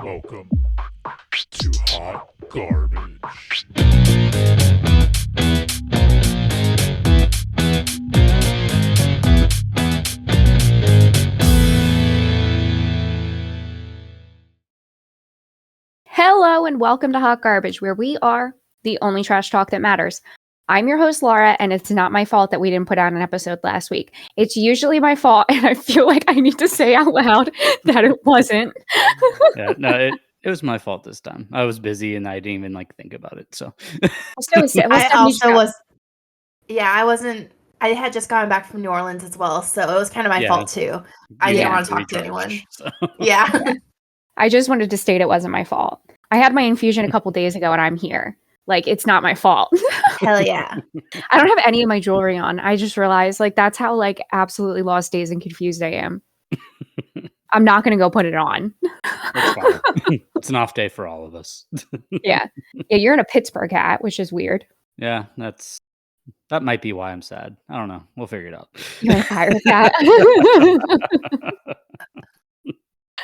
Welcome to Hot Garbage. Hello and welcome to Hot Garbage, where we are the only trash talk that matters. I'm your host, Laura, and it's not my fault that we didn't put out an episode last week. It's usually my fault, and I feel like I need to say out loud that it wasn't. It was my fault this time. I was busy and I didn't even think about it. So I had just gotten back from New Orleans as well, so it was kind of my fault too. I didn't want to talk to anyone. So. Yeah. I just wanted to state it wasn't my fault. I had my infusion a couple days ago and I'm here. It's not my fault. Hell yeah. I don't have any of my jewelry on. I just realized that's how absolutely lost, dazed, and confused I am. I'm not going to go put it on. That's fine. It's an off day for all of us. Yeah, you're in a Pittsburgh hat, which is weird. Yeah, that might be why I'm sad. I don't know. We'll figure it out. You're in a pirate hat.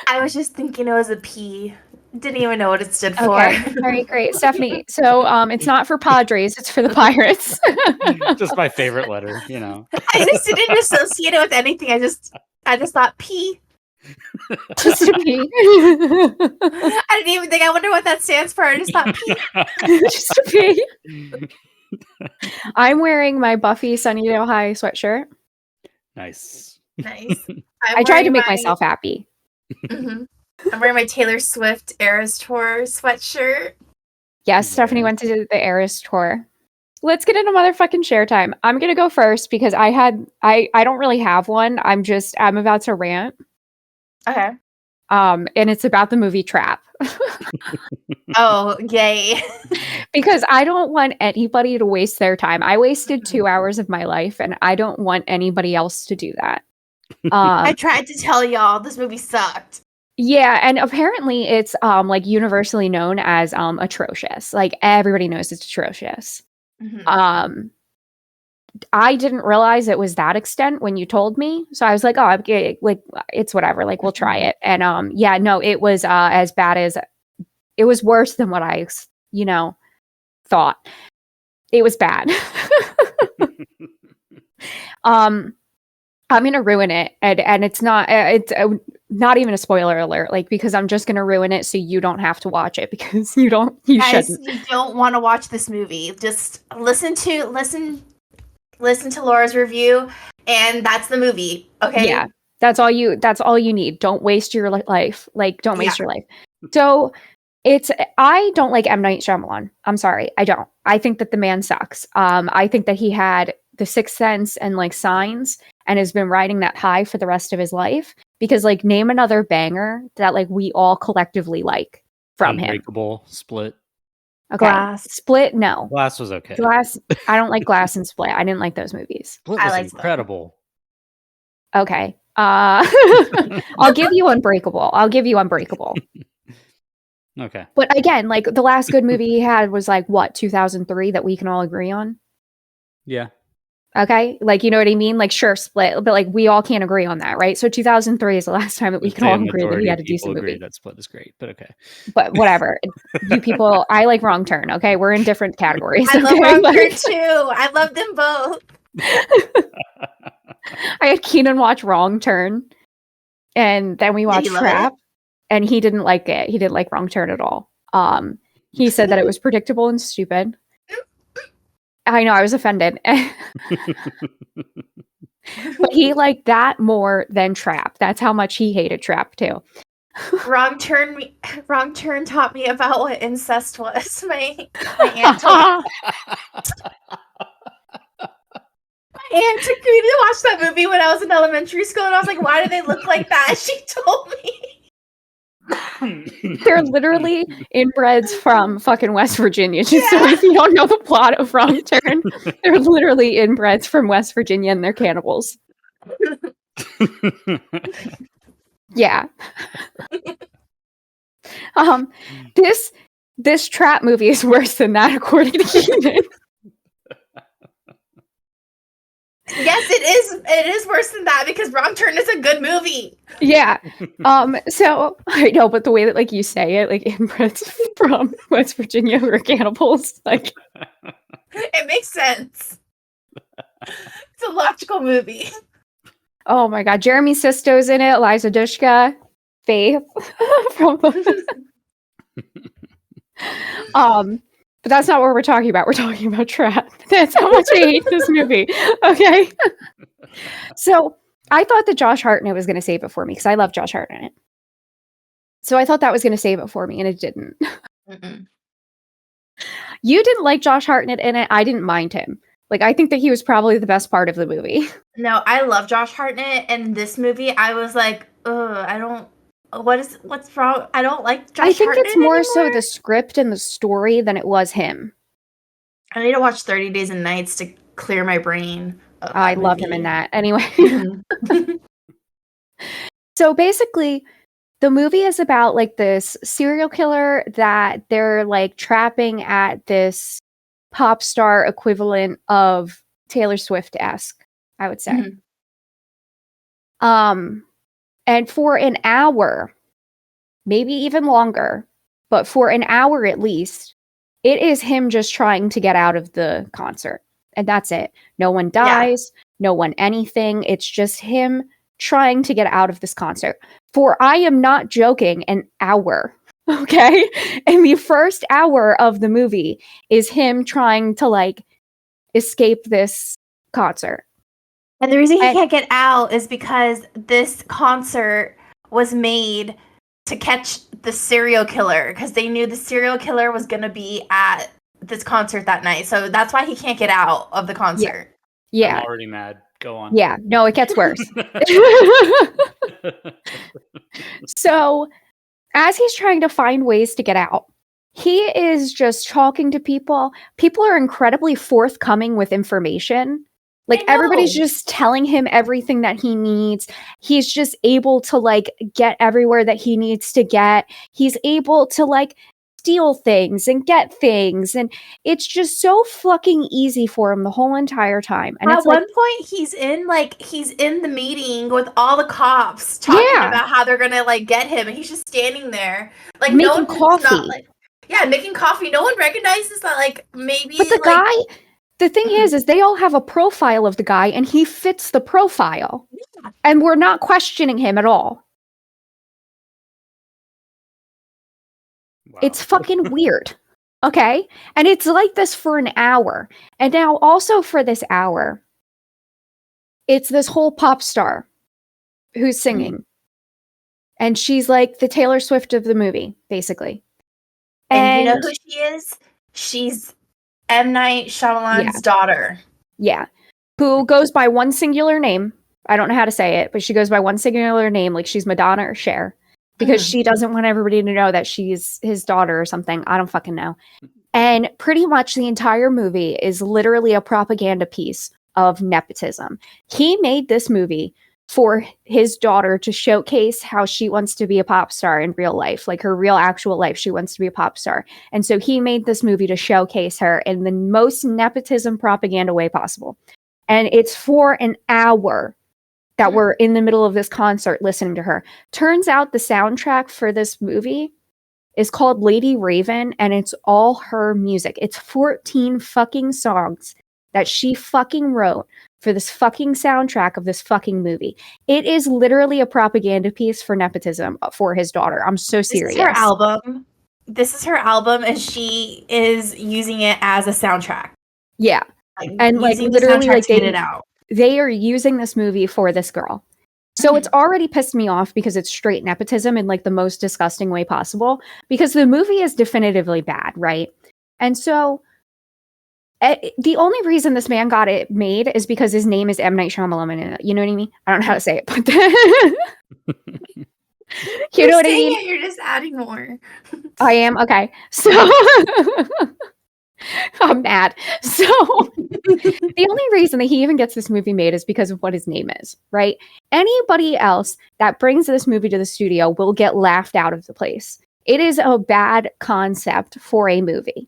I was just thinking it was a P. Didn't even know what it stood for. All right, great. Stephanie, so it's not for Padres, it's for the Pirates. Just my favorite letter, I just didn't associate it with anything. I just thought P. Just a P. I didn't even think. I wonder what that stands for. I just thought P. Just a P. I'm wearing my Buffy Sunnydale High sweatshirt. Nice. I tried to make myself happy. Mm-hmm. I'm wearing my Taylor Swift Eras Tour sweatshirt. Yes, Stephanie went to the Eras Tour. Let's get into motherfucking share time. I'm gonna go first because I don't really have one. I'm about to rant. Okay. And it's about the movie Trap. Oh, yay. Because I don't want anybody to waste their time. I wasted 2 hours of my life and I don't want anybody else to do that. I tried to tell y'all this movie sucked. Yeah, and apparently it's universally known as atrocious. Everybody knows it's atrocious. Mm-hmm. I didn't realize it was that extent when you told me. So I was like, oh, it's whatever. We'll try it. And it was as bad as it was worse than what I thought. It was bad. I'm gonna ruin it, and it's not even a spoiler alert, because I'm just gonna ruin it so you don't have to watch it because you Guys, shouldn't. You don't want to watch this movie. Just listen to Laura's review, and that's the movie. Okay. Yeah, that's all you need. Don't waste your life. Don't waste your life. So I don't like M. Night Shyamalan. I'm sorry, I don't. I think that the man sucks. I think that he had The Sixth Sense and Signs and has been riding that high for the rest of his life. Because name another banger that we all collectively like from Unbreakable, him. Split. Okay. Glass. Split, no. Glass was okay. Glass, I don't like Glass and Split. I didn't like those movies. Split was incredible. Okay. I'll give you Unbreakable. Okay. But again, the last good movie he had was 2003 that we can all agree on? Yeah. Okay? You know what I mean? Sure, Split, but we all can't agree on that, right? So 2003 is the last time that we can all agree that he had a decent movie. That Split is great, but okay. But whatever. You people, I like Wrong Turn, okay? We're in different categories. I love Wrong Turn too. I love them both. I had Keenan watch Wrong Turn, and then we watched Trap, and he didn't like it. He didn't like Wrong Turn at all. He said that it was predictable and stupid. I know, I was offended. But he liked that more than Trap. That's how much he hated Trap too. Wrong Turn taught me about what incest was. My aunt told my aunt took me to watch that movie when I was in elementary school, and I was like, why do they look like that? She told me. They're literally inbreds from fucking West Virginia. So if you don't know the plot of Wrong Turn, they're literally inbreds from West Virginia and they're cannibals. Yeah. This Trap movie is worse than that, according to Keenan. Yes, it is. It is worse than that because Wrong Turn is a good movie. Yeah. So I know, but the way that like you say it, like inbreds from West Virginia who are cannibals, like It makes sense. It's a logical movie. oh my god, Jeremy Sisto's in it, Eliza Dushka, Faith from but that's not what we're talking about. We're talking about Trap. That's how much I hate this movie. Okay. So I thought that Josh Hartnett was going to save it for me because I love Josh Hartnett. So I thought that was going to save it for me, and it didn't. Mm-mm. You didn't like Josh Hartnett in it. I didn't mind him. Like, I think that he was probably the best part of the movie. No, I love Josh Hartnett, and this movie, I was like, I don't. What's wrong? I don't like Josh I think Hartnett it's more so anymore. the script and the story than it was him. I need to watch 30 Days and Nights to clear my brain. Of I that love him movie. in that. Anyway. Mhm. So basically, the movie is about like this serial killer that they're like trapping at this pop star equivalent of Taylor Swift-esque, I would say. Mhm. And for an hour, maybe even longer, but for an hour at least, it is him just trying to get out of the concert. And that's it. No one dies, no one anything. It's just him trying to get out of this concert. For I am not joking, an hour. Okay? And the first hour of the movie is him trying to like escape this concert. And the reason he And- can't get out is because this concert was made to catch the serial killer because they knew the serial killer was going to be at this concert that night. So that's why he can't get out of the concert. Yeah. I'm already mad. Go on. Yeah. No, it gets worse. So, as he's trying to find ways to get out, he is just talking to people. People are incredibly forthcoming with information. Like, I everybody's know. just telling him everything that he needs. He's just able to, like, get everywhere that he needs to get. He's able to, like, steal things and get things. And it's just so fucking easy for him the whole entire time. And At it's like, one point, he's in the meeting with all the cops talking Yeah. about how they're gonna like get him, and he's just standing there, like Making no one it's coffee. Not, like, yeah, making coffee. No one recognizes that. Like maybe. but the like, guy, the thing is they all have a profile of the guy and he fits the profile. Yeah. And we're not questioning him at all. Wow. It's fucking weird. Okay? And it's like this for an hour. And now also for this hour, it's this whole pop star who's singing. And she's like the Taylor Swift of the movie, basically. And you know who she is? She's M. Night Shyamalan's Yeah. daughter. Yeah. Who goes by one singular name. I don't know how to say it, but she goes by one singular name, like she's Madonna or Cher. Because she doesn't want everybody to know that she's his daughter or something. I don't fucking know. And pretty much the entire movie is literally a propaganda piece of nepotism. He made this movie for his daughter to showcase how she wants to be a pop star in real life, like her real actual life. She wants to be a pop star. And so he made this movie to showcase her in the most nepotism propaganda way possible. And it's for an hour that we're in the middle of this concert listening to her. Turns out the soundtrack for this movie is called Lady Raven, and it's all her music. It's 14 fucking songs that she fucking wrote for this fucking soundtrack of this fucking movie. It is literally a propaganda piece for nepotism for his daughter. I'm so serious. This is her album. This is her album, and she is using it as a soundtrack. Yeah. Like, And, like, using literally, the soundtrack like, to get they- it out. They are using this movie for this girl. So it's already pissed me off because it's straight nepotism in like the most disgusting way possible, because the movie is definitively bad, right? And so the only reason this man got it made is because his name is M. Night Shyamalan. You know what I mean? I don't know how to say it, but you know what I saying mean? it, you're just adding more. I am. Okay. So I'm mad. So the only reason that he even gets this movie made is because of what his name is, right? Anybody else that brings this movie to the studio will get laughed out of the place. It is a bad concept for a movie.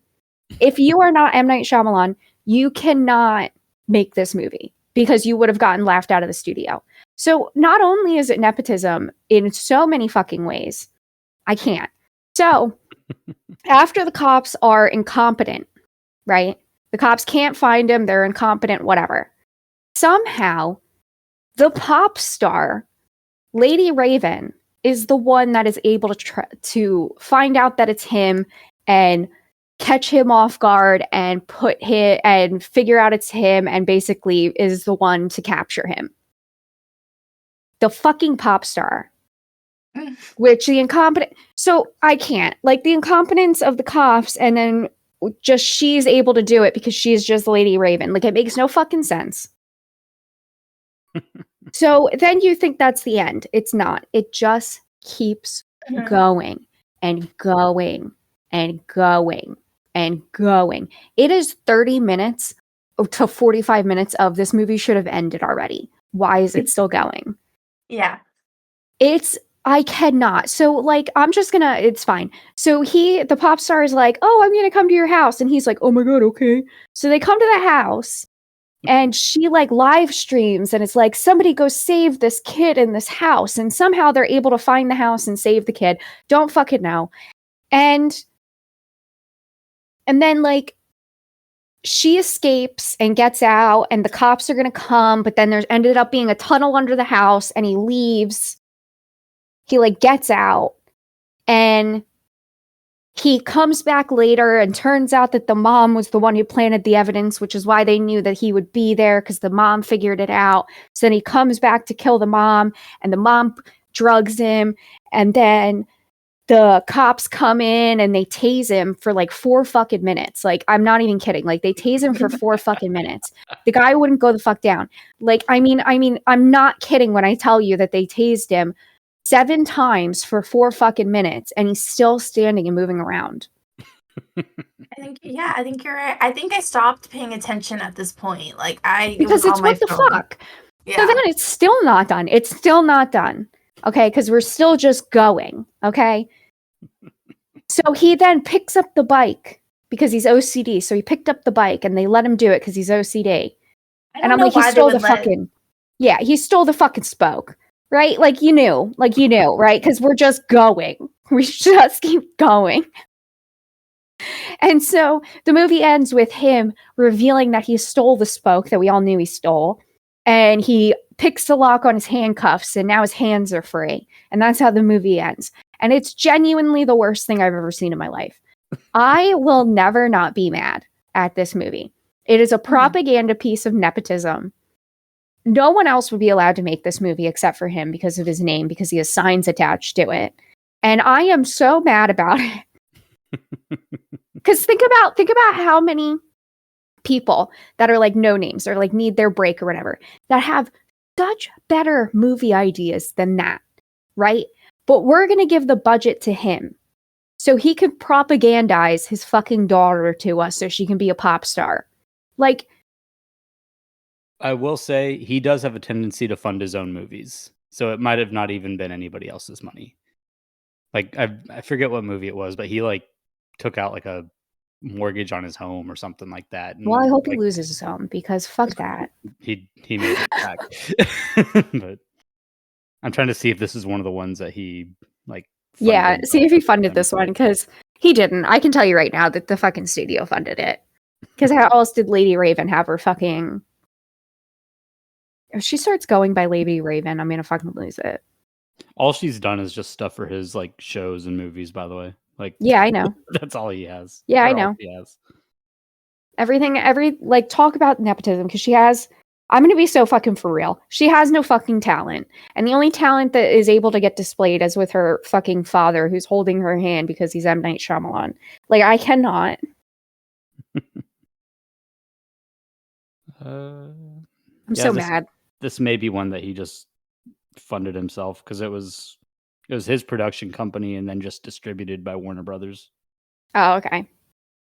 If you are not M. Night Shyamalan, you cannot make this movie. because you would have gotten laughed out of the studio. So not only is it nepotism in so many fucking ways, I can't. So after the cops are incompetent, right? The cops can't find him. They're incompetent, whatever. Somehow, the pop star, Lady Raven, is the one that is able to find out that it's him and catch him off guard and figure out it's him, and basically is the one to capture him. The fucking pop star. Which the incompetent... So I can't. Like, the incompetence of the cops, and then just she's able to do it because she's just Lady Raven. Like, it makes no fucking sense. So then you think that's the end. It's not. It just keeps going and going and going and going. It is 30 minutes to 45 minutes of this movie should have ended already. Why is it still going? Yeah. I cannot. So, like, it's fine. So the pop star is like, oh, I'm gonna come to your house. And he's like, oh my God, okay. So they come to the house and she like live streams and it's like, somebody go save this kid in this house. And somehow they're able to find the house and save the kid. Don't fucking know. And then like she escapes and gets out and the cops are gonna come, but then there's ended up being a tunnel under the house and he leaves. He like gets out and he comes back later and turns out that the mom was the one who planted the evidence, which is why they knew that he would be there because the mom figured it out. So then he comes back to kill the mom and the mom drugs him. And then the cops come in and they tase him for like 4 fucking minutes. Like, I'm not even kidding. Like, they tase him for 4 fucking minutes. The guy wouldn't go the fuck down. Like, I mean, I'm not kidding when I tell you that they tased him 7 times for 4 fucking minutes and he's still standing and moving around. I think you're right. I think I stopped paying attention at this point. Like, because it's what the fuck. Yeah. So then it's still not done. It's still not done. Okay, because we're still just going. Okay. So he then picks up the bike because he's OCD. So he picked up the bike and they let him do it because he's OCD. And I'm like, he stole the fucking... Yeah, he stole the fucking spoke. Right? Like you knew, right? Because we're just going. We just keep going. And so the movie ends with him revealing that he stole the spoke that we all knew he stole. And he picks the lock on his handcuffs and now his hands are free. And that's how the movie ends. And it's genuinely the worst thing I've ever seen in my life. I will never not be mad at this movie. It is a propaganda piece of nepotism. No one else would be allowed to make this movie except for him because of his name, because he has signs attached to it. And I am so mad about it. Because think about how many people that are like no names or like need their break or whatever that have such better movie ideas than that, right? But we're going to give the budget to him so he can propagandize his fucking daughter to us so she can be a pop star. Like, I will say he does have a tendency to fund his own movies. So it might have not even been anybody else's money. Like, I forget what movie it was, but he like took out like a mortgage on his home or something like that. And, well, I hope like, he loses his home because fuck that. He made it back. But I'm trying to see if this is one of the ones that he like. Yeah, see if he funded this one because he didn't. I can tell you right now that the fucking studio funded it. Because how else did Lady Raven have her fucking... If she starts going by Lady Raven, I'm gonna fucking lose it. All she's done is just stuff for his like shows and movies, by the way. Like, yeah, I know. That's all he has. Yeah, I know. He has. Talk about nepotism because she has... I'm gonna be so fucking for real. She has no fucking talent. And the only talent that is able to get displayed is with her fucking father who's holding her hand because he's M. Night Shyamalan. Like, I cannot. I'm so mad. This may be one that he just funded himself because it was his production company and then just distributed by Warner Brothers. Oh, okay.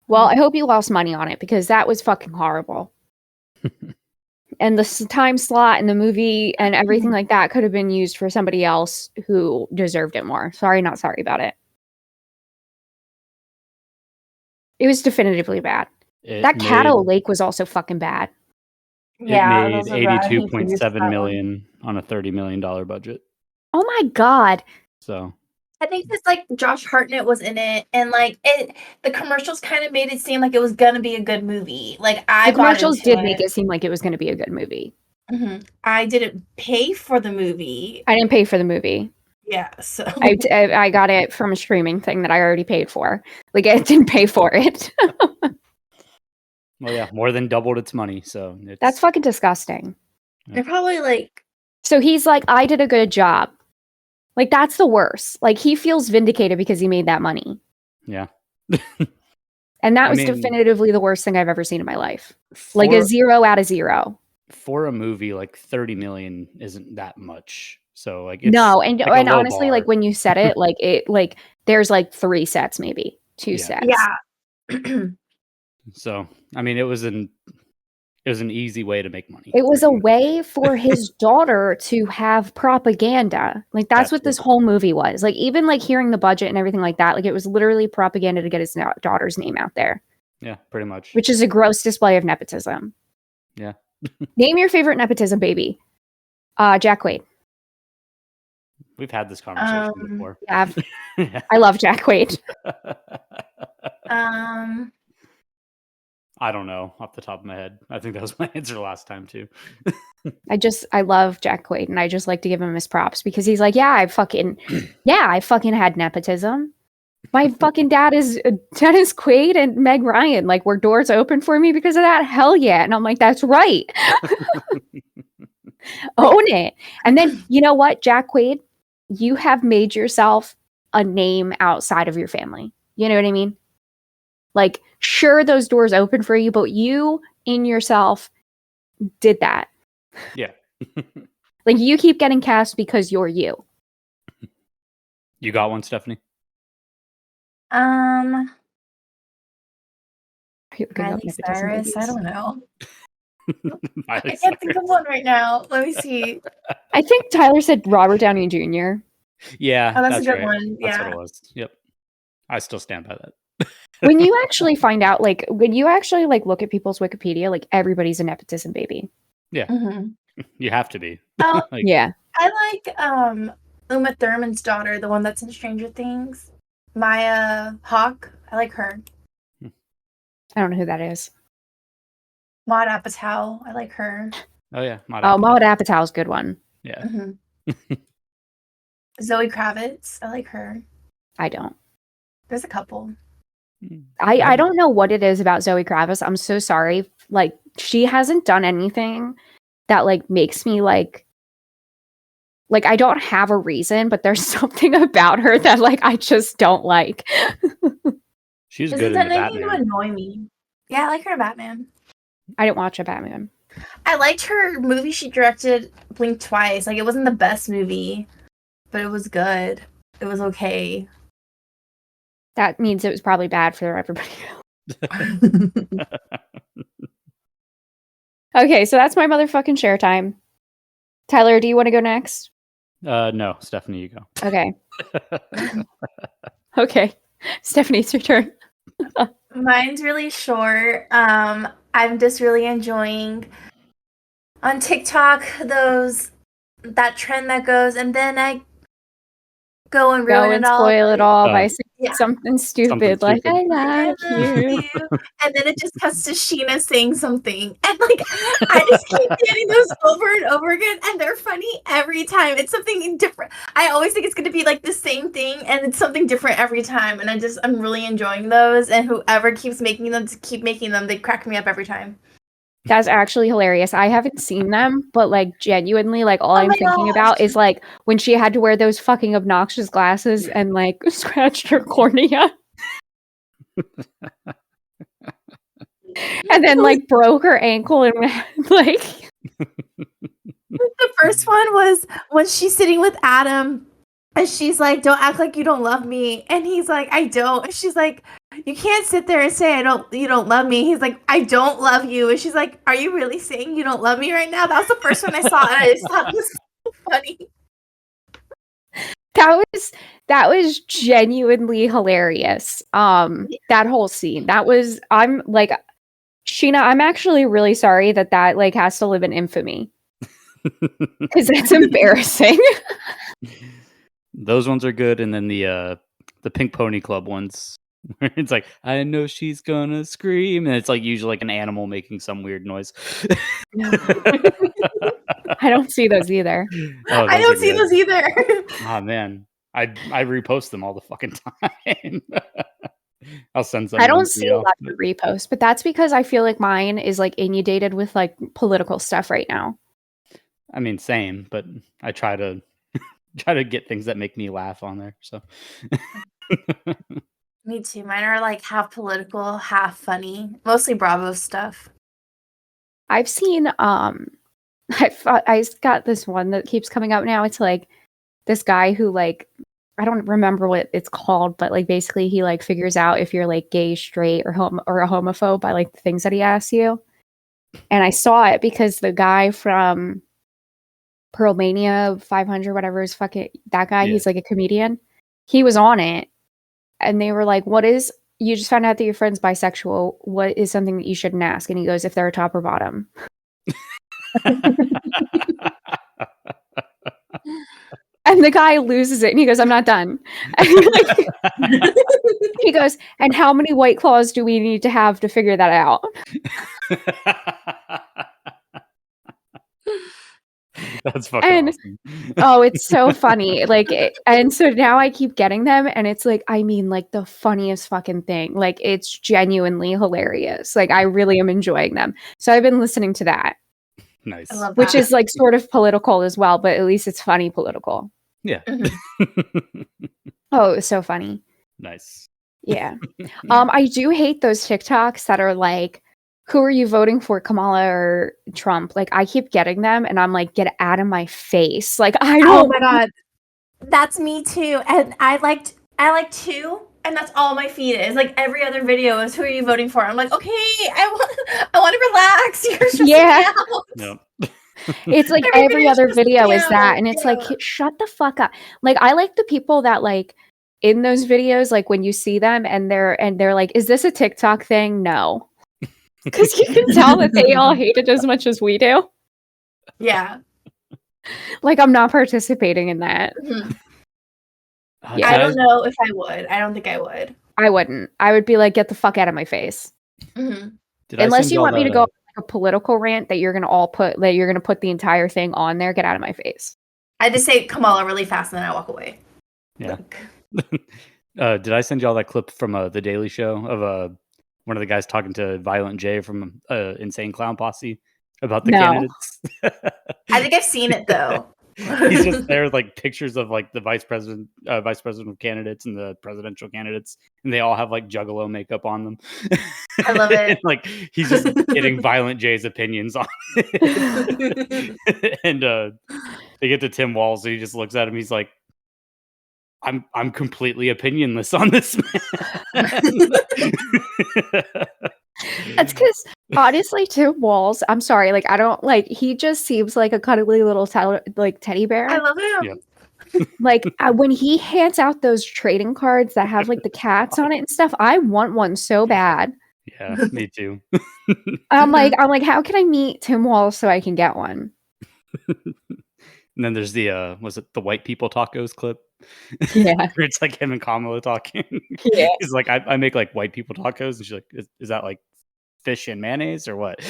Well, I hope you lost money on it because that was fucking horrible. And the time slot and the movie and everything like that could have been used for somebody else who deserved it more. Sorry, not sorry about it. It was definitively bad. That Caddo Lake was also fucking bad. Yeah, it made those are bad. He produced 82.7 that one. million on a $30 million budget. Oh my god. So I think it's like Josh Hartnett was in it, and like the commercials kind of made it seem like it was gonna be a good movie. Like I The bought commercials into did make it seem like it was going to be a good movie. I didn't pay for the movie. I didn't pay for the movie. Yeah, so I got it from a streaming thing that I already paid for. Like, I didn't pay for it. well, yeah, more than doubled its money. So That's fucking disgusting. they're probably like, So he's like, I did a good job. Like, that's the worst. Like, he feels vindicated because he made that money. yeah. And that I was mean- definitively the worst thing I've ever seen in my life. Like a 0 out of 0. For a movie, like 30 million isn't that much. So like it's No, and like a and low honestly, bar. like when you said it, like there's like 3 sets, maybe 2 Yeah. sets. yeah. So I mean, it was an easy way to make money. It was for a him. way for his daughter to have propaganda. Like that's That's what this true. whole movie was. Like even like hearing the budget and everything like that, like it was literally propaganda to get his daughter's name out there, Yeah, pretty much. which is a gross display of nepotism. Yeah. Name your favorite nepotism baby. Jack Quaid. We've had this conversation before. Yeah, I love Jack Quaid. I don't know off the top of my head. I think that was my answer last time too. I love Jack Quaid, and I just like to give him his props because he's like, I fucking had nepotism. My fucking dad is Dennis Quaid and Meg Ryan. Like, were doors open for me because of that? Hell yeah! And I'm like, that's right. Own it. And then you know what, Jack Quaid, you have made yourself a name outside of your family. You know what I mean? Like, sure, those doors open for you, but you in yourself did that. Yeah. Like, you keep getting cast because you're you. You got one, Stephanie? Are you looking up Miley nepotism Cyrus. I babies? don't know. I Miley can't think of Cyrus. one right now. Let me see. I think Tyler said Robert Downey Jr. Yeah, Oh, that's a good right. one. That's Yeah. what it was. Yep. I still stand by that. When you actually find out, like, when you actually like look at people's Wikipedia, like everybody's a nepotism baby. Mhm. You have to be. Oh, Like, Yeah. I like Uma Thurman's daughter, the one that's in Stranger Things. Maya Hawke. I like her. I don't know who that is. Maud Apatow. I like her. Oh yeah. Oh, Maud Apatow's a good one. Yeah. Mhm. Zoe Kravitz. I like her. I don't. There's a couple. I don't know what it is about Zoe Kravitz. I'm so sorry. Like, she hasn't done anything that like makes me like I don't have a reason, but there's something about her that like I just don't like. She's Doesn't good in that the anything to Batman. annoy me? Yeah, I like her in Batman. I didn't watch a Batman. I liked her movie she directed, Blink Twice. Like, it wasn't the best movie, but it was good. It was okay. That means it was probably bad for everybody else. Okay, so that's my motherfucking share time. Tyler, do you want to go next? No, Stephanie, you go. Okay. Okay. Stephanie, it's your turn. Mine's really short. I'm just really enjoying on TikTok that trend that goes, and then I go and ruin Go and it all. spoil it all by Oh. saying Yeah. something stupid like stupid. I I love love you. you. And then it just cuts to Sheena saying something. And like I just keep getting those over and over again. And they're funny every time. It's something different. I always think it's gonna be like the same thing and it's something different every time. And I'm really enjoying those. And whoever keeps making them to keep making them, they crack me up every time. That's actually hilarious. I haven't seen them, but like genuinely, like all Oh I'm my thinking gosh. about is like when she had to wear those fucking obnoxious glasses and like scratched her cornea. And then like broke her ankle and like The first one was when she's sitting with Adam and she's like, "Don't act like you don't love me." And he's like, "I don't." And she's like, "You can't sit there and say you don't love me." He's like, "I don't love you." And she's like, "Are you really saying you don't love me right now?" That was the first one I saw and I just thought it was so funny. that was genuinely hilarious. That whole scene. I'm like Sheena, I'm actually really sorry that like has to live in infamy because that's embarrassing. Those ones are good, and then the Pink Pony Club ones, where it's like, I know she's gonna scream, and it's like usually like an animal making some weird noise. I don't see those either. Oh, I those don't are see good. those either. Oh man, I repost them all the fucking time. I'll send some. I of them don't to see a y'all. lot of reposts, but that's because I feel like mine is like inundated with like political stuff right now. I mean, same, but I try to get things that make me laugh on there. So Me too. Mine are like half political, half funny. Mostly Bravo stuff. I've seen I got this one that keeps coming up now. It's like this guy who like I don't remember what it's called, but like basically he like figures out if you're like gay, straight, or a homophobe by like the things that he asks you. And I saw it because the guy from Pearlmania 500, whatever is fucking that guy, Yeah. he's like a comedian. He was on it, and they were like, "What is? You just found out that your friend's bisexual. What is something that you shouldn't ask?" And he goes, "If they're a top or bottom." And the guy loses it, and he goes, "I'm not done." And like, he goes, "And how many White Claws do we need to have to figure that out?" That's fucking And awesome. oh, it's so funny. And so now I keep getting them, and it's like, I mean, like the funniest fucking thing. Like it's genuinely hilarious. Like I really am enjoying them. So I've been listening to that, Nice. I love which that. is like sort of political as well, but at least it's funny political. Yeah. Oh, it was so funny. Nice. Yeah. I do hate those TikToks that are like, who are you voting for, Kamala or Trump? Like I keep getting them, and I'm like, get out of my face. Like I Oh don't. my god. That's me too. And I like two, and that's all my feed is. Like every other video is who are you voting for? I'm like, okay, I want to relax. You're stressing Yeah. me out. Yep. It's like Every every video's other just video is down, that, and it's like, yeah. shut the fuck up. Like I like the people that like in those videos, like when you see them and they're like, is this a TikTok thing? No, because you can tell that they all hate it as much as we do. Yeah. Like I'm not participating in that. Mhm. Yeah. I don't know if I would. I don't think I would. I wouldn't. I would be like, get the fuck out of my face. Mhm. Unless you want me to go on like a political rant that you're gonna put the entire thing on there. Get out of my face. I just say Kamala really fast, and then I walk away. Yeah. Like, Did I send y'all that clip from The Daily Show of one of the guys talking to Violent J from Insane Clown Posse about the No. candidates? I think I've seen it though. He's just there with like pictures of like the vice president candidates and the presidential candidates, and they all have like Juggalo makeup on them. I love it. And, like he's just getting Violent J's opinions on it. And they get to Tim Walz, and he just looks at him. He's like, I'm completely opinionless on this man. That's because honestly, Tim Walz, I'm sorry, like I don't like. He just seems like a cuddly little teddy bear. I love him. Yeah. Like when he hands out those trading cards that have like the cats on it and stuff, I want one so bad. Yeah, me too. I'm like, how can I meet Tim Walz so I can get one? And then there's the was it the white people tacos clip? Yeah. Where it's like him and Kamala talking. Yeah. He's like, I make like white people tacos, and she's like, is that like fish and mayonnaise or what?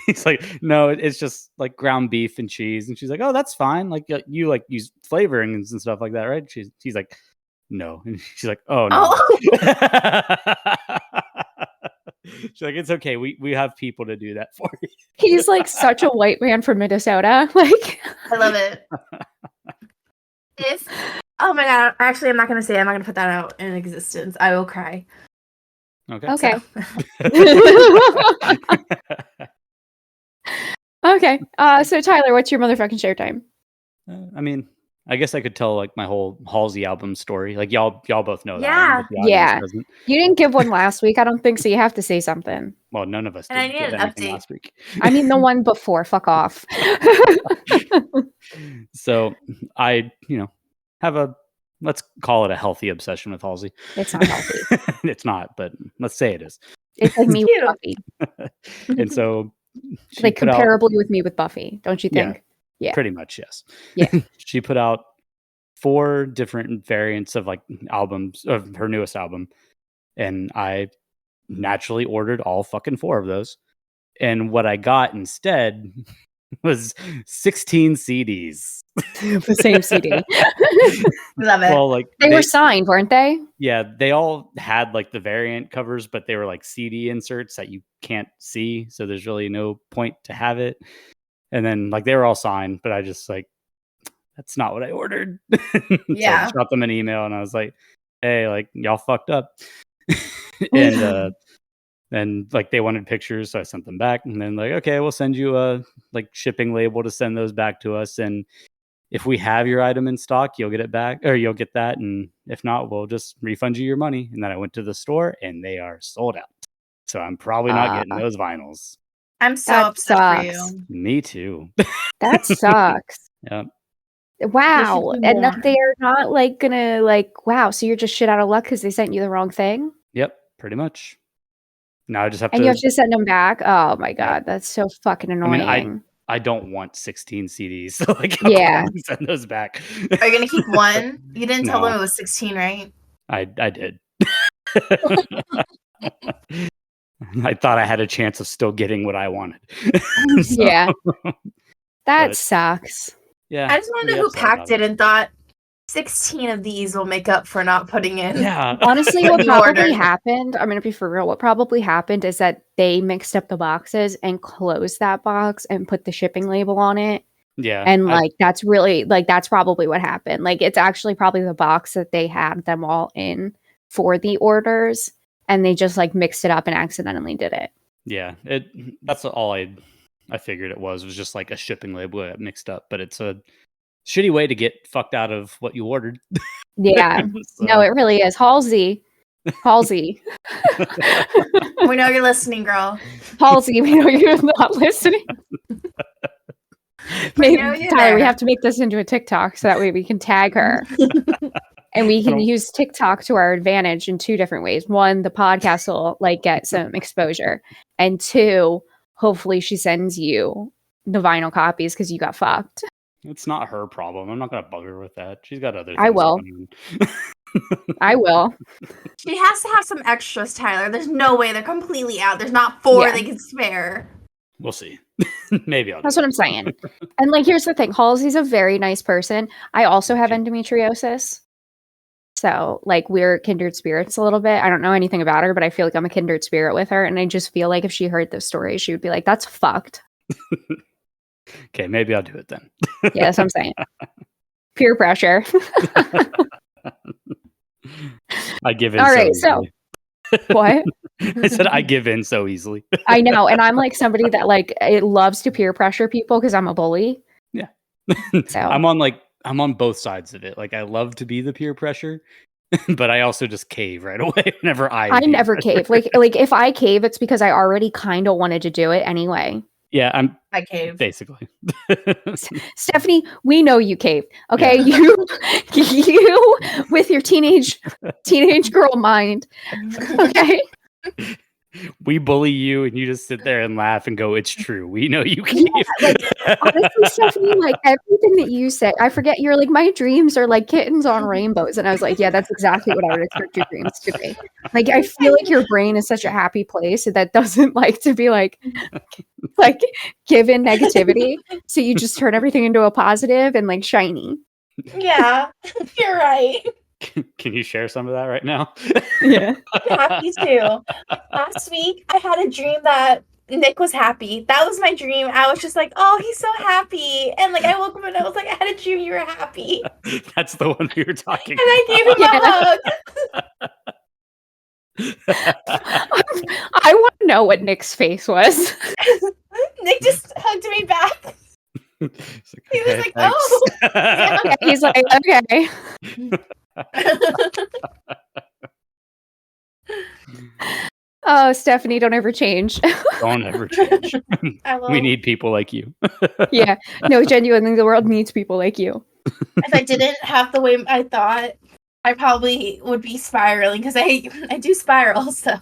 He's like, no, it's just like ground beef and cheese. And she's like, oh, that's fine. Like you like use flavorings and stuff like that, right? He's like, no. And she's like, oh no. Oh. She's like, it's okay. We have people to do that for you. He's like such a white man from Minnesota. Like I love it. Oh my god! Actually, I'm not gonna say. I'm not gonna put that out in existence. I will cry. Okay. Okay. So- Okay. So Tyler, what's your motherfucking share time? I mean, I guess I could tell like my whole Halsey album story. Like y'all both know that. Yeah. one, but the audience Yeah. doesn't. You didn't give one last week. I don't think so. You have to say something. Well, none of us And I did need give an anything update. last week. I mean the one before. Fuck off. So I, have a let's call it a healthy obsession with Halsey. It's not healthy. It's not, but let's say it is. It's like me with Cute. Buffy. And so she Like put out- comparably with me with Buffy, don't you Yeah. think? Yeah. pretty much, yes. Yeah. She put out 4 different variants of like albums of her newest album, and I naturally ordered all fucking 4 of those. And what I got instead was 16 CDs. The same CD. Love it. Well, like They were signed, weren't they? yeah, they all had like the variant covers, but they were like CD inserts that you can't see, so there's really no point to have it. And then like they were all signed, but I just like that's not what I ordered. So Yeah. I shot them an email and I was like, "Hey, like y'all fucked up." And like they wanted pictures, so I sent them back. And then like, okay, we'll send you a like shipping label to send those back to us. And if we have your item in stock, you'll get it back, or you'll get that. And if not, we'll just refund you your money. And then I went to the store and they are sold out. So I'm probably not getting those vinyls. I'm so That upset for sucks. you. Me too. That sucks. Yep. Wow. do And more. they are not like gonna like, wow, so you're just shit out of luck because they sent you the wrong thing? Yep. Pretty much. Now I just have And to. you have to send them back? Oh my god, that's so fucking annoying. mean, I don't want 16 CDs. So like, Yeah. send those back. Are you gonna keep one? You didn't tell No. them it was 16, right? I did. I thought I had a chance of still getting what I wanted. So, Yeah. That But- sucks. Yeah. I just want to pretty know who upset about packed it and thought 16 of these will make up for not putting in. Yeah. Honestly, what You probably ordered. happened, I'm gonna be for real, what probably happened is that they mixed up the boxes and closed that box and put the shipping label on it. Yeah. And like that's really like that's probably what happened. Like it's actually probably the box that they had them all in for the orders, and they just like mixed it up and accidentally did it. Yeah. That's all I figured it was just like a shipping label that mixed up, but it's a shitty way to get fucked out of what you ordered. Yeah. So, No, it really is. Halsey. Halsey. We know you're listening, girl. Halsey, we know you're not listening. Maybe, know you're Tyler, we there. have to make this into a TikTok so that way we can tag her. And we can don't- use TikTok to our advantage in 2 different ways. 1, the podcast will like get some exposure. And 2, hopefully she sends you the vinyl copies because you got fucked. It's not her problem. I'm not gonna bug her with that. She's got other things. I will. going on. I will. She has to have some extras, Tyler. There's no way they're completely out. There's not 4 Yeah. they can spare. We'll see. Maybe I'll. That's what I'm saying. And like, here's the thing. Halsey's a very nice person. I also have endometriosis. So like we're kindred spirits a little bit. I don't know anything about her, but I feel like I'm a kindred spirit with her. And I just feel like if she heard this story, she would be like, that's fucked. Okay, maybe I'll do it then. Yeah, that's what I'm saying. Peer pressure. I give in. All so right, so- easily. What? I said I give in so easily. I know. And I'm like somebody that like it loves to peer pressure people because I'm a bully. So I'm on both sides of it. Like I love to be the peer pressure, but I also just cave right away whenever I peer never pressure. cave. Like if I cave, it's because I already kind of wanted to do it anyway. Yeah, I'm I cave. basically. Stephanie, we know you cave. Okay, you with your teenage girl mind. Okay. We bully you, and you just sit there and laugh and go, "It's true. We know you cave." Honestly, Stephanie, like everything that you say, I forget. You're like, my dreams are like kittens on rainbows, and I was like, yeah, that's exactly what I would expect your dreams to be. Like, I feel like your brain is such a happy place that doesn't like to be like given negativity, so you just turn everything into a positive and like shiny. Yeah, you're right. Can you share some of that right now? Yeah. I'm happy too. Last week, I had a dream that Nick was happy. That was my dream. I was just like, oh, he's so happy. And like, I woke up and I was like, I had a dream you were happy. And That's the one we were talking. I gave him a hug. I want to know what Nick's face was. Nick just hugged me back. It's He was like, thanks. He's like, okay. Oh, Stephanie, don't ever change. Don't ever change. I will. We need people like you. Yeah. No, genuinely, the world needs people like you. If I didn't have the way I thought, I probably would be spiraling because I do spiral, so.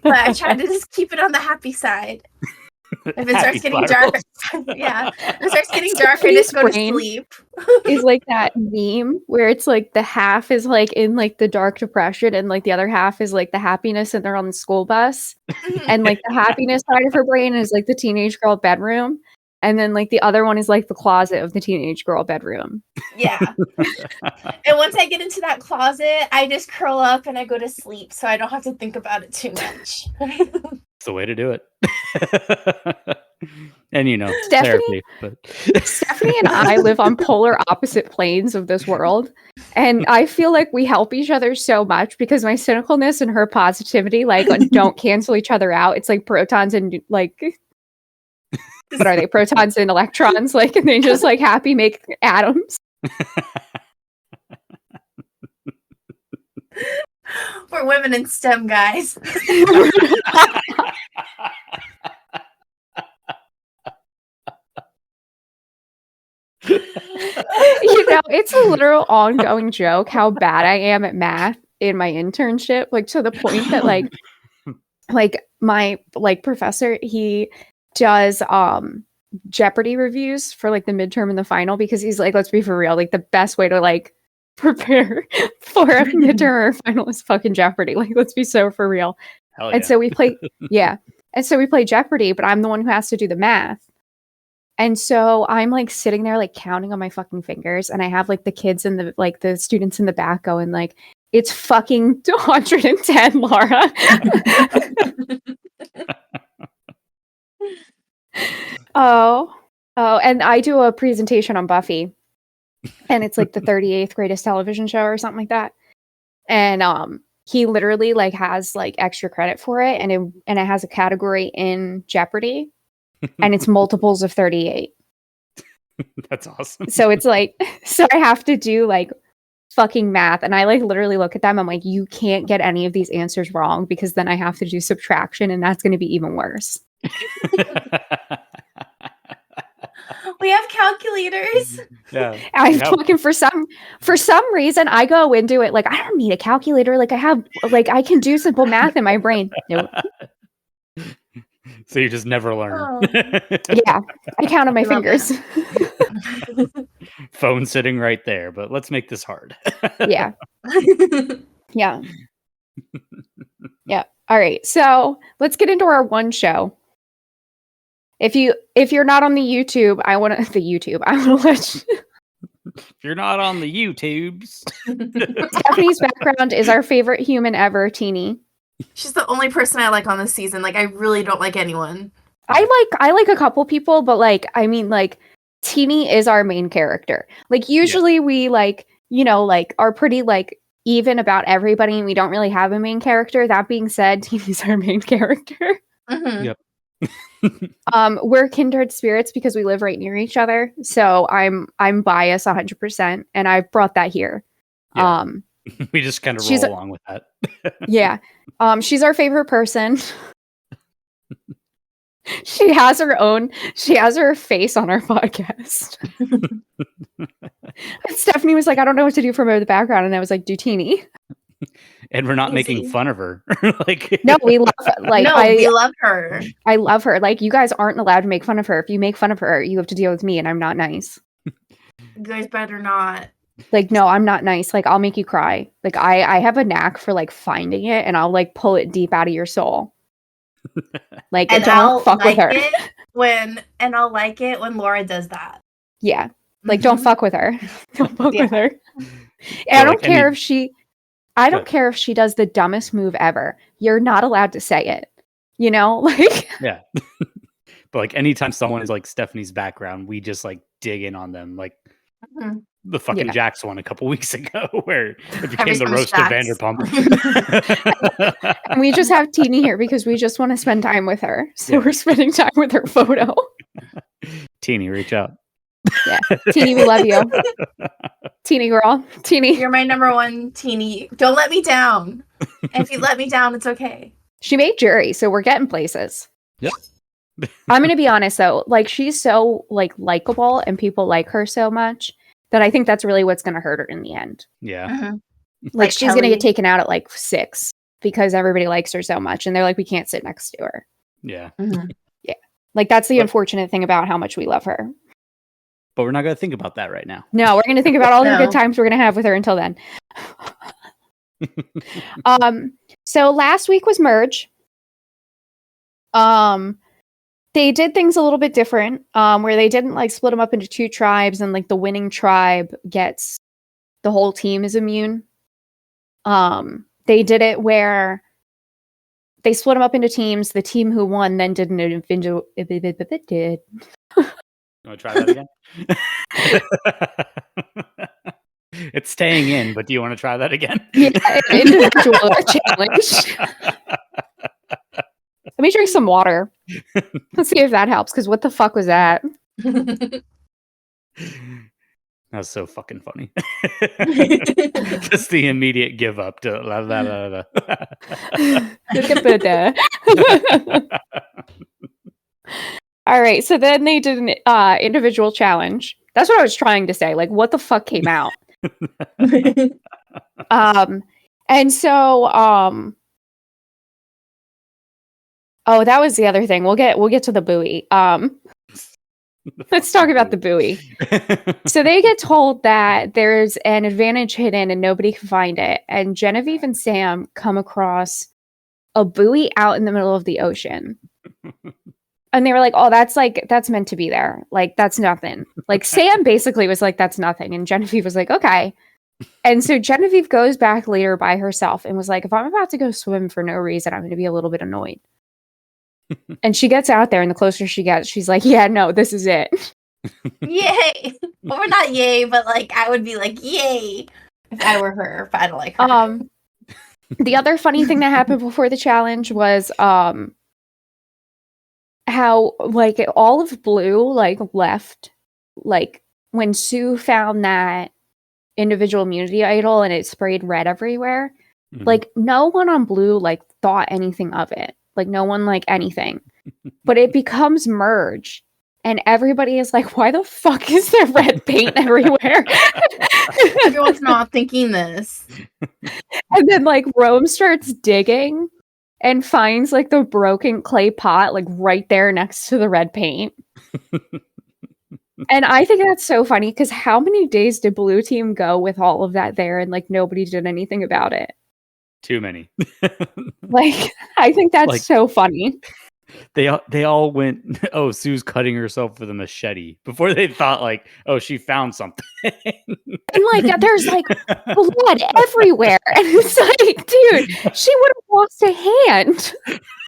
But I try to just keep it on the happy side. If it starts getting dark, yeah. If it starts getting dark, I just go to Brain. sleep. Is like that meme where it's like the half is like in like the dark depression and like the other half is like the happiness and they're on the school bus. And like the happiness side of her brain is like the teenage girl bedroom. And then like the other one is like the closet of the teenage girl bedroom. Yeah. And once I get into that closet, I just curl up and I go to sleep so I don't have to think about it too much. It's the way to do it. And you know, Stephanie- therapy. But Stephanie and I live on polar opposite planes of this world. And I feel like we help each other so much because my cynicalness and her positivity like don't cancel each other out. It's like protons and like what are they? Protons and electrons, like, and they just like happy make atoms. We're women in STEM, guys. You know, it's a literal ongoing joke how bad I am at math in my internship, like to the point that like my like professor, he does Jeopardy reviews for like the midterm and the final because he's like, let's be for real, like the best way to like prepare for a midterm or final is fucking Jeopardy. Like, let's be so for real. Hell And yeah. so we play, yeah. And so we play Jeopardy, but I'm the one who has to do the math. And so I'm like sitting there like counting on my fucking fingers, and I have like the kids and the like the students in the back going like, it's fucking 110, Laura. Oh, and I do a presentation on Buffy, and it's like the 38th greatest television show or something like that. And he literally like has like extra credit for it, and it has a category in Jeopardy, and it's multiples of 38. That's awesome. So it's like, so I have to do like fucking math, and I like literally look at them. I'm like, you can't get any of these answers wrong because then I have to do subtraction, and that's going to be even worse. We have calculators. Yeah. I Yeah. fucking for some reason I go into it like I don't need a calculator. Like I can do simple math in my brain. Nope. So you just never learn. Oh. Yeah, I count on my I love fingers. Phone sitting right there, but let's make this hard. Yeah, yeah, yeah. All right, so let's get into our one show. If you're not on the YouTube, I want to let you. If you're not on the YouTubes. Stephanie's background is our favorite human ever, Teeny. She's the only person I like on this season. Like, I really don't like anyone. I like a couple people, but like I mean like Teeny is our main character. Like usually we like, you know, like are pretty like even about everybody and we don't really have a main character. That being said, Teeny's our main character. Mhm. Yep. We're kindred spirits because we live right near each other. So I'm biased 100% and I brought that here. Yeah. We just kind of She's roll along with that. Yeah. She's our favorite person. She has her face on our podcast. And Stephanie was like, I don't know what to do for the background. And I was like, do Teeny. And we're not making Easy. fun of her. Like No, we love like No, we love her. I love her. Like you guys aren't allowed to make fun of her. If you make fun of her, you have to deal with me and I'm not nice. You guys better not. Like, no, I'm not nice. Like I'll make you cry. Like I have a knack for like finding it and I'll like pull it deep out of your soul. Like And don't I'll fuck like with her. I'll like it when Laura does that. Yeah. Like don't Mhm. fuck with her. Don't fuck Yeah. with her. So, I don't like, care any- if she I don't care if she does the dumbest move ever. You're not allowed to say it. You know? Like Yeah. But like anytime someone is like Stephanie's background, we just like dig in on them. Like Mhm. the fucking Yeah. Jax one a couple weeks ago where it became Every the time roast of Jax. Vanderpump. and we just have Teeny here because we just want to spend time with her. So Yeah. we're spending time with her photo. Teeny, reach out. Teeny, we love you. Teeny girl. Teeny. You're my number one teeny. Don't let me down. And if you let me down, it's okay. She made jury, so we're getting places. Yep. I'm gonna be honest though, like she's so like likable and people like her so much that I think that's really what's gonna hurt her in the end. Yeah. Mhm. Like she's gonna Kelly? get taken out at like 6 because everybody likes her so much, and they're like, we can't sit next to her. Yeah. Mhm. Like that's the But- unfortunate thing about how much we love her. But we're not going to think about that right now. No, we're gonna think about all the No. good times we're gonna have with her until then. So last week was merge. They did things a little bit different, where they didn't like split them up into 2 tribes and like the winning tribe gets the whole team is immune. They did it where they split them up into teams. The team who won then did an individual. Did You want to try that again? It's staying in, but do you want to try that again? yeah, an individual challenge. Let me drink some water. Let's see if that helps. Because what the fuck was that? That's so fucking funny. Just the immediate give up to la la la la. All right, so then they did an individual challenge. That's what I was trying to say. Like, what the fuck came out? And so oh, that was the other thing. We'll get to the buoy. Let's talk about the buoy. So they get told that there's an advantage hidden and nobody can find it. And Genevieve and Sam come across a buoy out in the middle of the ocean. And they were like, oh, that's meant to be there. Like, that's nothing. Like, Sam basically was like, that's nothing. And Genevieve was like, okay. And so Genevieve goes back later by herself and was like, if I'm about to go swim for no reason, I'm going to be a little bit annoyed. And she gets out there, and the closer she gets, she's like, yeah, no, this is it. Yay! Or not yay, but like I would be like, yay! If I were her, if I had like her. The other funny thing that happened before the challenge was how like all of Blue like left like when Sue found that individual immunity idol and it sprayed red everywhere. Mhm. Like no one on Blue like thought anything of it. Like no one like anything. But it becomes merge. And everybody is like, why the fuck is there red paint everywhere? Everyone's not thinking this. And then like Rome starts digging and finds like the broken clay pot like right there next to the red paint. And I think that's so funny because how many days did Blue Team go with all of that there and like nobody did anything about it? Too many. Like, I think that's Like- so funny. They all went, oh, Sue's cutting herself with a machete before they thought like, oh, she found something. And like, there's like blood everywhere. And it's like, dude, she would have lost a hand.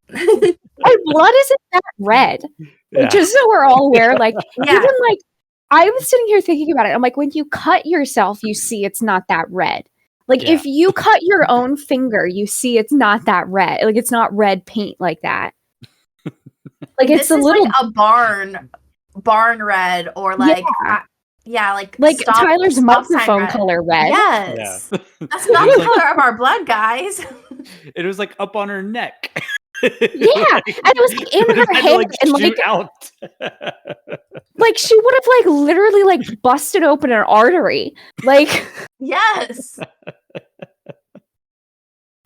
And blood isn't that red. Yeah. Just so we're all aware, like, Yeah. even like, I was sitting here thinking about it. I'm like, when you cut yourself, you see it's not that red. Like, Yeah. if you cut your own finger, you see it's not that red. Like, it's not red paint like that. Like, it's This a is little like a barn red, or like like like stop- Tyler's stop sign microphone red. color red. Yes, Yeah. that's not the color of our blood, guys. It was like up on her neck. Yeah, and it was like in It her had to, hand, and like shoot out. like she would have like literally like busted open an artery. Like, Yes.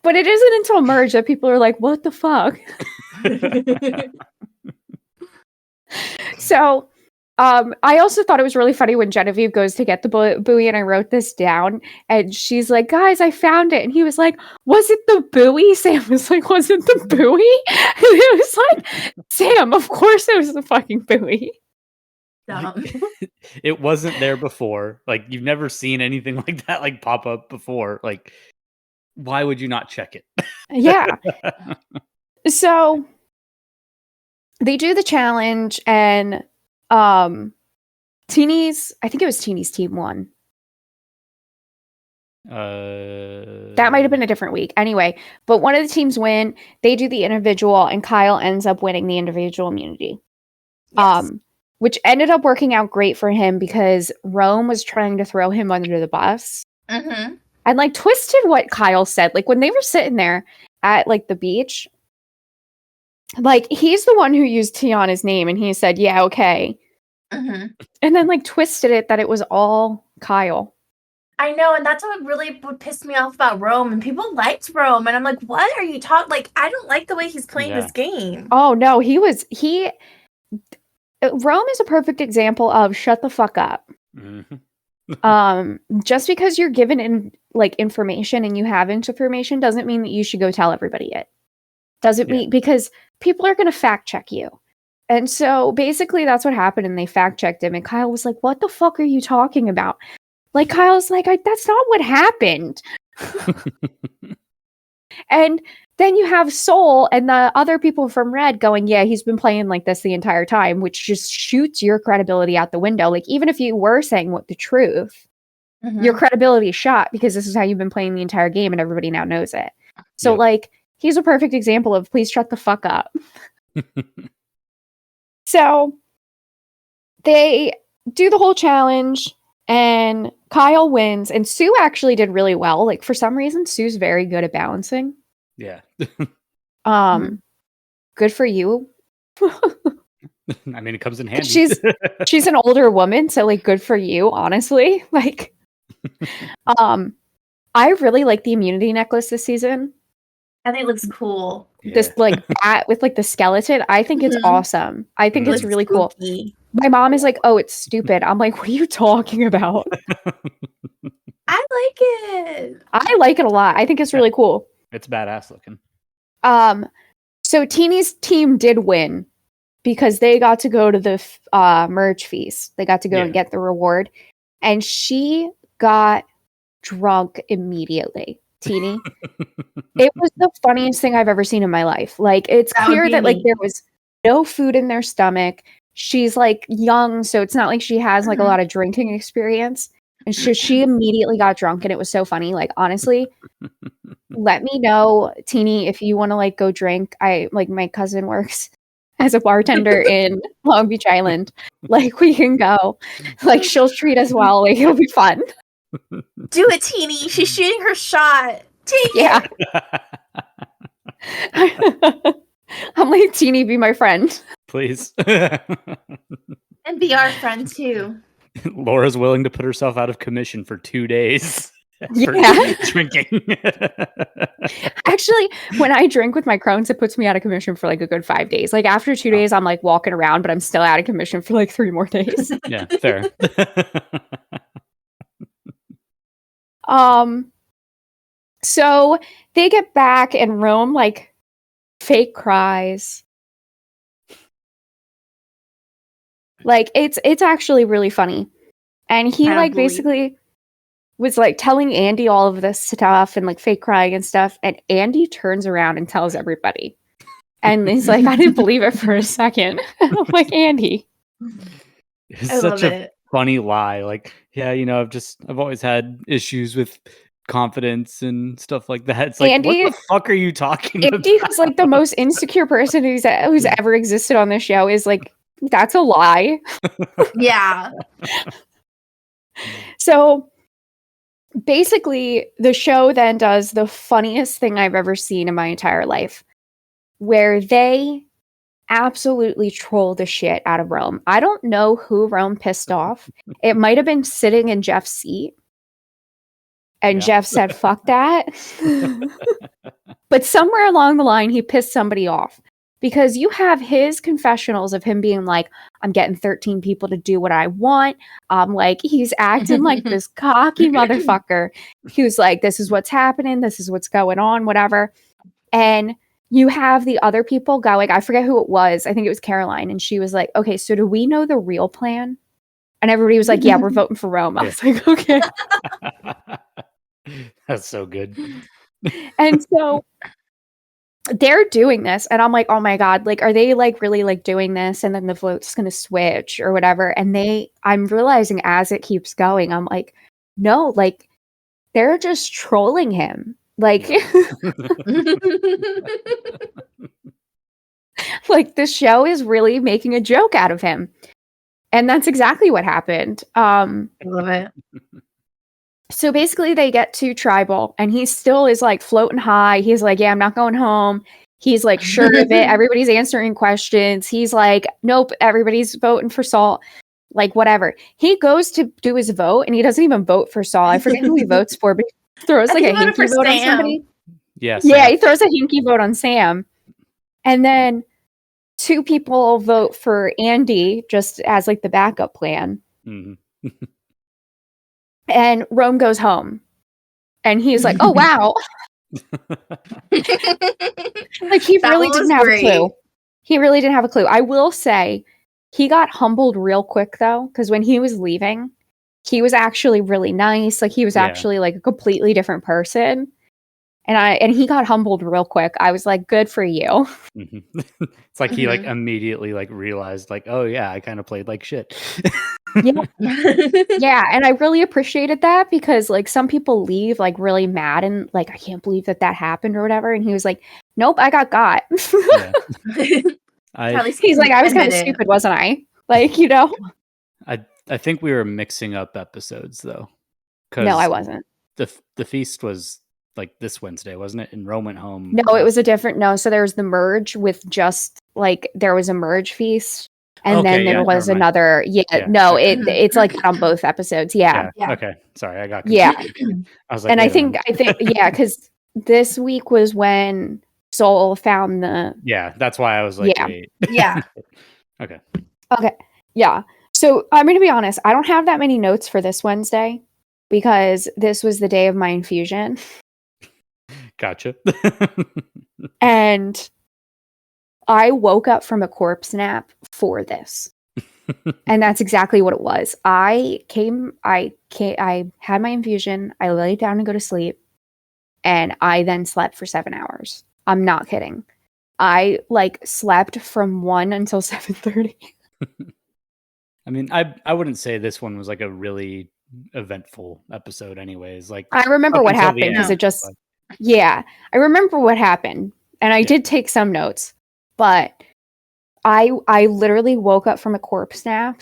but it isn't until merge that people are like, what the fuck? So, I also thought it was really funny when Genevieve goes to get the buoy, and I wrote this down, and she's like, guys, I found it. And he was like, was it the buoy? Sam was like, was it the buoy? And it was like, Sam, of course it was the fucking buoy. Dumb. It wasn't there before. Like you've never seen anything like that like pop up before. Like, why would you not check it? Yeah. So they do the challenge, and Teeny's, I think it was Teeny's team won. That might have been a different week. Anyway, but one of the teams win, they do the individual, and Kyle ends up winning the individual immunity. Yes. Which ended up working out great for him because Rome was trying to throw him under the bus Mm-hmm. and like twisted what Kyle said. Like when they were sitting there at like the beach, like he's the one who used Tiana's name and he said, yeah, okay. Mm-hmm. And then like twisted it that it was all Kyle. I know, and that's what really would piss me off about Rome. And people liked Rome, and I'm like, what are you talking? Like, I don't like the way he's playing this game. Oh no, Rome is a perfect example of shut the fuck up. Just because you're given information and you have information doesn't mean that you should go tell everybody it. Doesn't mean, because people are going to fact check you. And so basically that's what happened, and they fact checked him, and Kyle was like, what the fuck are you talking about? Like, Kyle's like, that's not what happened. And then you have Soul and the other people from Red going, yeah, he's been playing like this the entire time, which just shoots your credibility out the window. Like, even if you were saying the truth, your credibility is shot, because this is how you've been playing the entire game and everybody now knows it. So like, he's a perfect example of please shut the fuck up. So they do the whole challenge and Kyle wins, and Sue actually did really well. Like, for some reason, Sue's very good at balancing. Yeah. Good for you. I mean, it comes in handy. She's an older woman, so like, good for you, honestly. Like, I really like the immunity necklace this season. I think it looks cool. This like bat with like the skeleton. I think it's awesome. I think it's really cool. My mom is like, oh, it's stupid. I'm like, what are you talking about? I like it. I like it a lot. I think it's really cool. It's badass looking. So Teeny's team did win because they got to go to the merge feast. They got to go and get the reward. And she got drunk immediately. Teeny. It was the funniest thing I've ever seen in my life. Like, it's clear that like there was no food in their stomach. She's like young, so it's not like she has like a lot of drinking experience. And she immediately got drunk, and it was so funny. Like, honestly, let me know, Teeny, if you want to like go drink. My cousin works as a bartender in Long Beach Island. Like, we can go. Like, she'll treat us well. Like, it'll be fun. Do it, Teeny. She's shooting her shot. Take it. I'm like, Teeny, be my friend. Please. And be our friend too. Laura's willing to put herself out of commission for 2 days. For drinking. Actually, when I drink with my Crohn's, it puts me out of commission for like a good 5 days. Like, after 2 days, I'm like walking around, but I'm still out of commission for like 3 more days. Yeah, fair. So they get back, and Rome like fake cries. Like, it's actually really funny. And he like basically was like telling Andy all of this stuff and like fake crying and stuff. And Andy turns around and tells everybody. And he's like, I didn't believe it for a second. I'm like, Andy. It's such a funny lie. Like, yeah, you know, I've always had issues with confidence and stuff like that. It's like, Andy, what the fuck are you talking about? Andy, who's like the most insecure person who's ever existed on this show, is like, that's a lie. Yeah. So basically, the show then does the funniest thing I've ever seen in my entire life, where they absolutely troll the shit out of Rome. I don't know who Rome pissed off. It might have been sitting in Jeff's seat. And Jeff said, fuck that. But somewhere along the line, he pissed somebody off. Because you have his confessionals of him being like, I'm getting 13 people to do what I want. Like, he's acting like this cocky motherfucker who's like, this is what's happening. This is what's going on, whatever. And you have the other people going, I forget who it was. I think it was Caroline. And she was like, okay, so do we know the real plan? And everybody was like, yeah, we're voting for Rome. I was like, okay. That's so good. And so they're doing this, and I'm like, oh my god, like, are they like really like doing this, and then the vote's gonna switch or whatever? And I'm realizing as it keeps going, I'm like, no, like, they're just trolling him. Like, like, the show is really making a joke out of him. And that's exactly what happened. I love it. So basically they get to tribal, and he still is like floating high. He's like, yeah, I'm not going home. He's like, sure of it. Everybody's answering questions. He's like, nope, everybody's voting for Salt. Like whatever. He goes to do his vote and he doesn't even vote for Saul. I forget who he votes for, but he throws I like a think he voted hinky for vote on Sam. somebody. Yeah. Yeah, Sam. he throws a hinky vote on Sam. And then 2 people vote for Andy just as like the backup plan. Mhm. And Rome goes home. And he's like, oh wow. Like he That really one was didn't have great. a clue. He really didn't have a clue. I will say he got humbled real quick though, because when he was leaving, he was actually really nice. Like he was Yeah. actually like a completely different person. And he got humbled real quick. I was like, good for you. Mhm. It's like he like Mhm. immediately like realized like, oh yeah, I kind of played like shit. Yeah, and I really appreciated that because like some people leave like really mad and like I can't believe that happened or whatever. And he was like, nope, I got. Yeah. At least He's like, I was kind of admit it. stupid, wasn't I? Like, you know? I think we were mixing up episodes though. No, I wasn't. The feast was like this Wednesday, wasn't it? And Rome went home. No, it was a different so there was the merge with just like there was a merge feast. And Okay, then there yeah, was never mind. another okay. it's like on both episodes. Yeah. Yeah. Okay. Sorry, I got Yeah. confused. I was like, And I wait a minute. think yeah, because this week was when Soul found the Yeah, that's why I was like, Yeah. wait. Yeah. Okay. Okay. Yeah. So I'm going to be honest. I don't have that many notes for this Wednesday because this was the day of my infusion. Gotcha. And I woke up from a corpse nap for this. And that's exactly what it was. I had my infusion. I laid down to go to sleep. And I then slept for 7 hours. I'm not kidding. I like slept from 1 until 7:30. I mean, I wouldn't say this one was like a really eventful episode anyways. Like I remember up what until the happened because end, it just but- yeah, I remember what happened and I Yeah. did take some notes, but I literally woke up from a corpse nap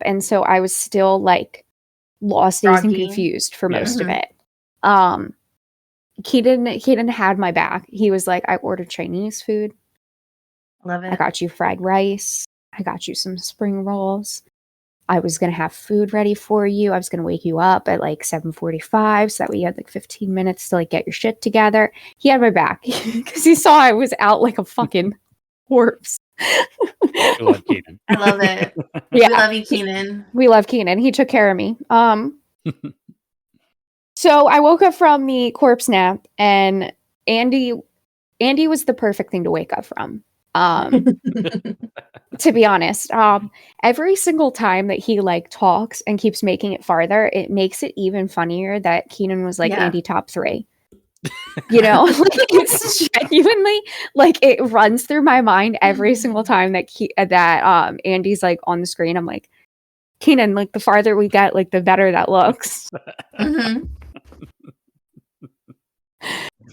and so I was still like lost, dazed, and Groggy. confused for Yeah. most of Mhm. it. Keaton had my back. He was like, I ordered Chinese food. Love I it. got you fried rice. I got you some spring rolls. I was going to have food ready for you. I was going to wake you up at like 7:45 so that way you had like 15 minutes to like get your shit together. He had my back because he saw I was out like a fucking corpse. I love Keaton. I love it. Yeah. We love you, Keenan. We love Keenan. He took care of me. So I woke up from the corpse nap and Andy was the perfect thing to wake up from. To be honest, every single time that he like talks and keeps making it farther, it makes it even funnier that Keenan was like Yeah. Andy top 3. You know, like it's genuinely like it runs through my mind every single time that Andy's like on the screen. I'm like, Keenan, like the farther we get, like the better that looks. Mhm.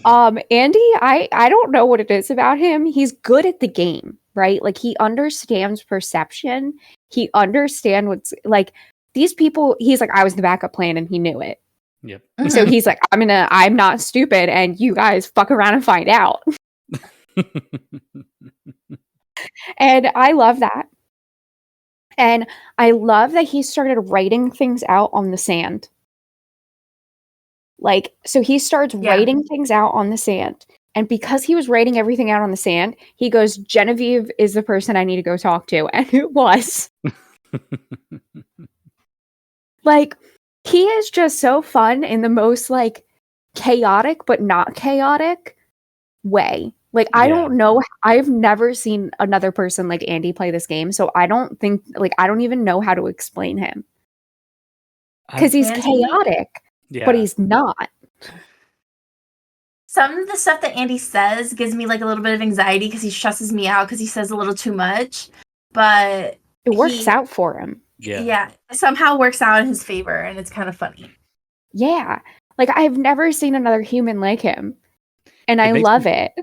Andy, I don't know what it is about him. He's good at the game, right? Like he understands perception. He understands what's like these people. He's like, I was the backup plan, and he knew it. Yep. So Mhm. he's like, I'm not stupid, and you guys fuck around and find out. And I love that. And I love that he started writing things out on the sand. Like, so he starts Yeah. writing things out on the sand. And because he was writing everything out on the sand, he goes, Genevieve is the person I need to go talk to. And it was. Like, he is just so fun in the most, like, chaotic, but not chaotic way. Like, I Yeah. don't know. I've never seen another person like Andy play this game. So I don't think, like, I don't even know how to explain him. Because he's Andy- chaotic, Yeah. but he's not. Some of the stuff that Andy says gives me like a little bit of anxiety because he stresses me out because he says a little too much. But It works He- out for him. yeah. it somehow works out in his favor, and it's kind of funny. Yeah. Like, I've never seen another human like him. And It I makes love me- it.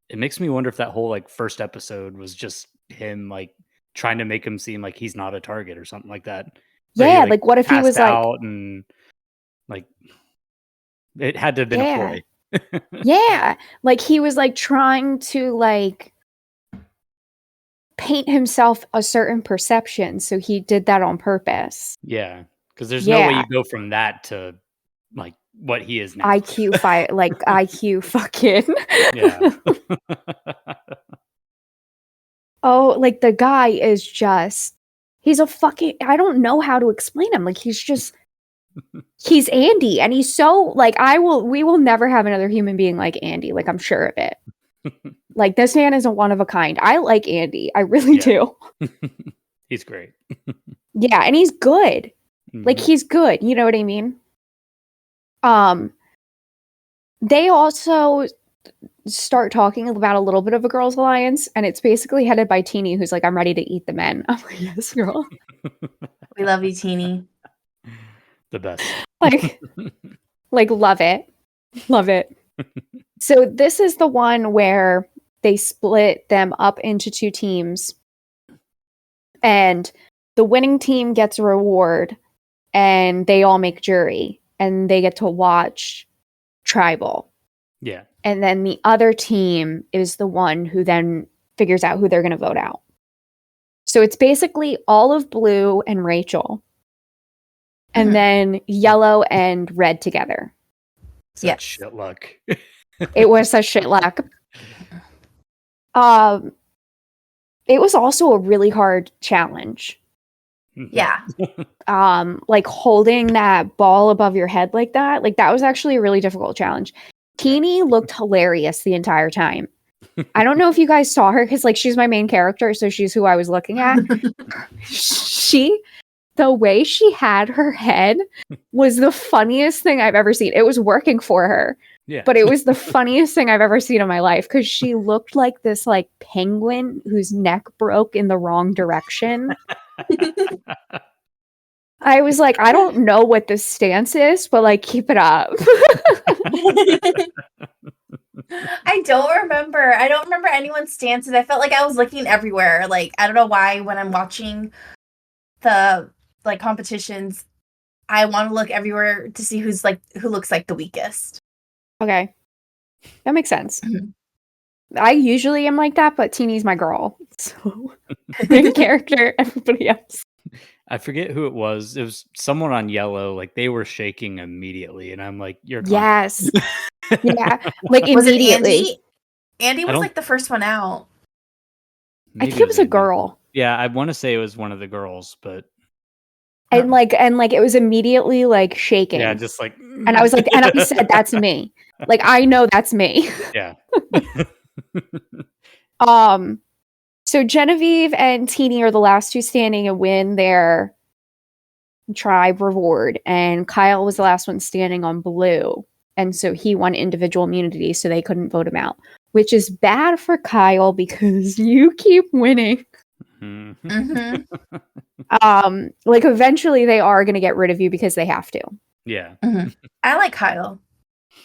It makes me wonder if that whole like first episode was just him like trying to make him seem like he's not a target or something like that. Where he, Yeah. Like, what if he passed was like, out and like it had to have been Yeah. a ploy. yeah, like he was like trying to like paint himself a certain perception. So he did that on purpose. Yeah, because there's no way Yeah. you go from that to like what he is now. IQ fucking. Yeah. Oh, like the guy is just, he's a fucking, I don't know how to explain him. Like he's Andy, and he's so like, we will never have another human being like Andy. Like I'm sure of it. Like this man is a one of a kind. I like Andy. I really do. He's great. Yeah, and he's good. Like Mhm. he's good. You know what I mean? They also start talking about a little bit of a girls' alliance, and it's basically headed by Teeny, who's like, "I'm ready to eat the men." I'm like, "Yes, girl." We love you, Teeny. The best. Like love it. So this is the one where they split them up into 2 teams, and the winning team gets a reward, and they all make jury, and they get to watch tribal. Yeah. And then the other team is the one who then figures out who they're going to vote out. So it's basically all of Blue and Rachel, and then Yellow and Red together. Such Yes. shit luck. It was such shit luck. It was also a really hard challenge. Yeah. Like holding that ball above your head like that was actually a really difficult challenge. Teeny looked hilarious the entire time. I don't know if you guys saw her, because like she's my main character, so she's who I was looking at. The way she had her head was the funniest thing I've ever seen. It was working for her, Yeah. but it was the funniest thing I've ever seen in my life, because she looked like this like penguin whose neck broke in the wrong direction. I was like, I don't know what this stance is, but like, keep it up. I don't remember anyone's stances. I felt like I was looking everywhere. Like, I don't know why when I'm watching the like competitions, I want to look everywhere to see who looks like the weakest. Okay. That makes sense. Mhm. I usually am like that, but Teeny's my girl. So main character, everybody else. I forget who it was. It was someone on Yellow. Like they were shaking immediately, and I'm like, "You're gone." Yes. Yeah. Like Was it immediately. Andy? Andy was don't- like the first one out. I Maybe think it was a Andy. girl. Yeah, I want to say it was one of the girls, but And like it was immediately like shaking. yeah, just like. And I was like, and I said, that's me. Like I know that's me. Yeah. So Genevieve and Teeny are the last 2 standing and win their tribe reward. And Kyle was the last one standing on Blue. And so he won individual immunity, so they couldn't vote him out. Which is bad for Kyle because you keep winning. Mhm. Mm-hmm. Like eventually they are gonna get rid of you because they have to. Yeah. I like Kyle.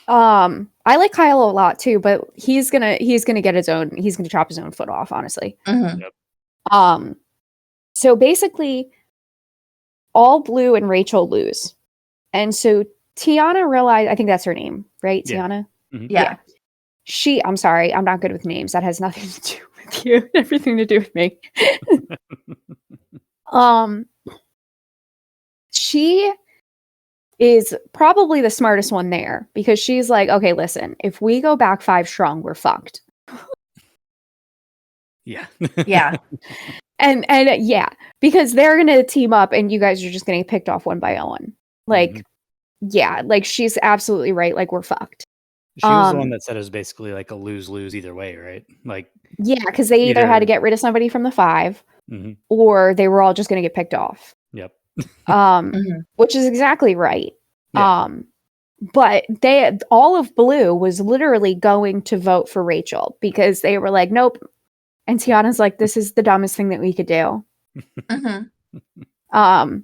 I like Kyle a lot too, but he's gonna get his own, he's gonna chop his own foot off, honestly. Mm-hmm. So basically all Blue and Rachel lose. And so Tiana realized, I think that's her name, right? Yeah. Tiana? Mhm. Yeah. I'm sorry, I'm not good with names. That has nothing to do with you, everything to do with me. She is probably the smartest one there, because she's like, okay, listen, if we go back 5 strong, we're fucked. Yeah. Yeah. And yeah, because they're gonna team up and you guys are just gonna get picked off one by one. Like, yeah, like she's absolutely right. Like we're fucked. She was the one that said it was basically like a lose-lose either way, right? Like, Yeah, because they either had to get rid of somebody from the 5, mhm. or they were all just gonna get picked off. Yep. Which is exactly right. Yeah. But all of Blue was literally going to vote for Rachel because they were like, nope. And Tiana's like, this is the dumbest thing that we could do. But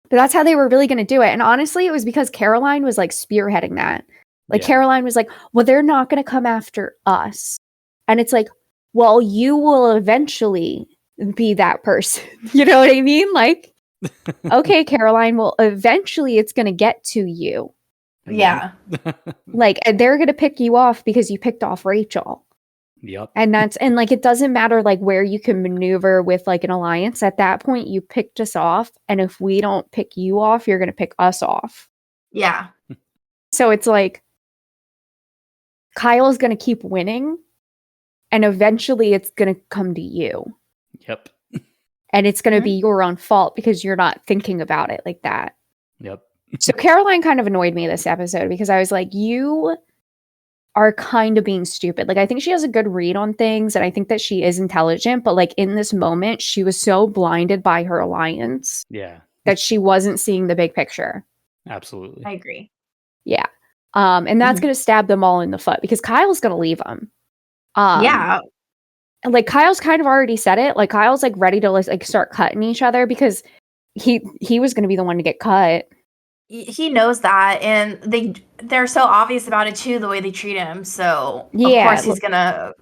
that's how they were really going to do it. And honestly, it was because Caroline was like spearheading that. Like Yeah. Caroline was like, well, they're not going to come after us. And it's like, well, you will eventually be that person. You know what I mean? Like, okay, Caroline, well, eventually it's going to get to you. Yeah. Like, and they're going to pick you off because you picked off Rachel. Yep. And like it doesn't matter like where you can maneuver with like an alliance. At that point, you picked us off, and if we don't pick you off, you're gonna pick us off. Yeah. So it's like Kyle's gonna keep winning, and eventually it's gonna come to you. Yep. And it's gonna Mhm. be your own fault because you're not thinking about it like that. Yep. So Caroline kind of annoyed me this episode because I was like, you are kind of being stupid. Like, I think she has a good read on things, and I think that she is intelligent, but like in this moment, she was so blinded by her alliance Yeah. that she wasn't seeing the big picture. Absolutely. I agree. Yeah. And that's Mhm. going to stab them all in the foot because Kyle's going to leave them. Yeah. And like Kyle's kind of already said it. Like Kyle's like ready to like start cutting each other because he was going to be the one to get cut. He knows that, and they're so obvious about it too, the way they treat him. So Yeah, of course he's gonna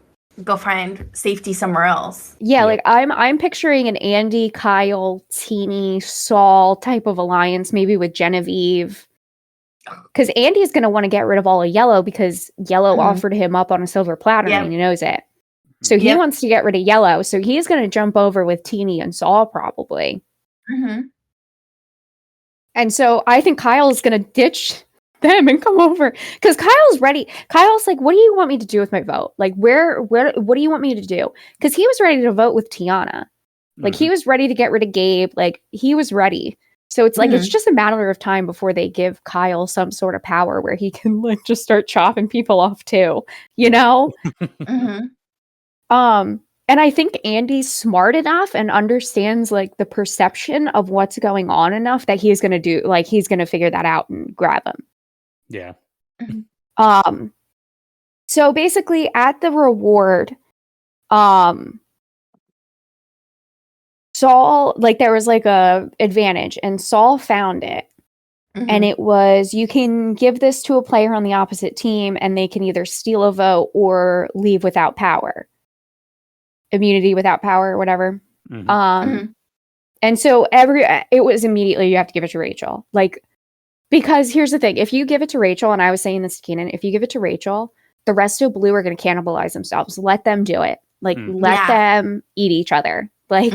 go find safety somewhere else. Yeah, Yep. like I'm picturing an Andy, Kyle, Teeny, Saul type of alliance, maybe with Genevieve. Because Andy's going to want to get rid of all of Yellow because Yellow Mhm. offered him up on a silver platter Yep. and he knows it. So he Yep. wants to get rid of Yellow. So he's going to jump over with Teeny and Saul probably. Mm-hmm. And so I think Kyle's going to ditch them and come over because Kyle's ready. Kyle's like, what do you want me to do with my vote? Like, what do you want me to do? Because he was ready to vote with Tiana. Like, he was ready to get rid of Gabe. Like, he was ready. So it's like, it's just a matter of time before they give Kyle some sort of power where he can like just start chopping people off too, you know? Mm-hmm. And I think Andy's smart enough and understands like the perception of what's going on enough that he's going to do, like, he's going to figure that out and grab him. Yeah. So basically at the reward, Saul, like there was like a advantage and Saul found it. Mm-hmm. And it was, you can give this to a player on the opposite team and they can either steal a vote or leave without power. Immunity without power or whatever. Mhm. And so it was immediately you have to give it to Rachel. Like, because here's the thing, if you give it to Rachel, and I was saying this to Keenan, if you give it to Rachel, the rest of Blue are going to cannibalize themselves. Let them do it. Like, let them eat each other. Like,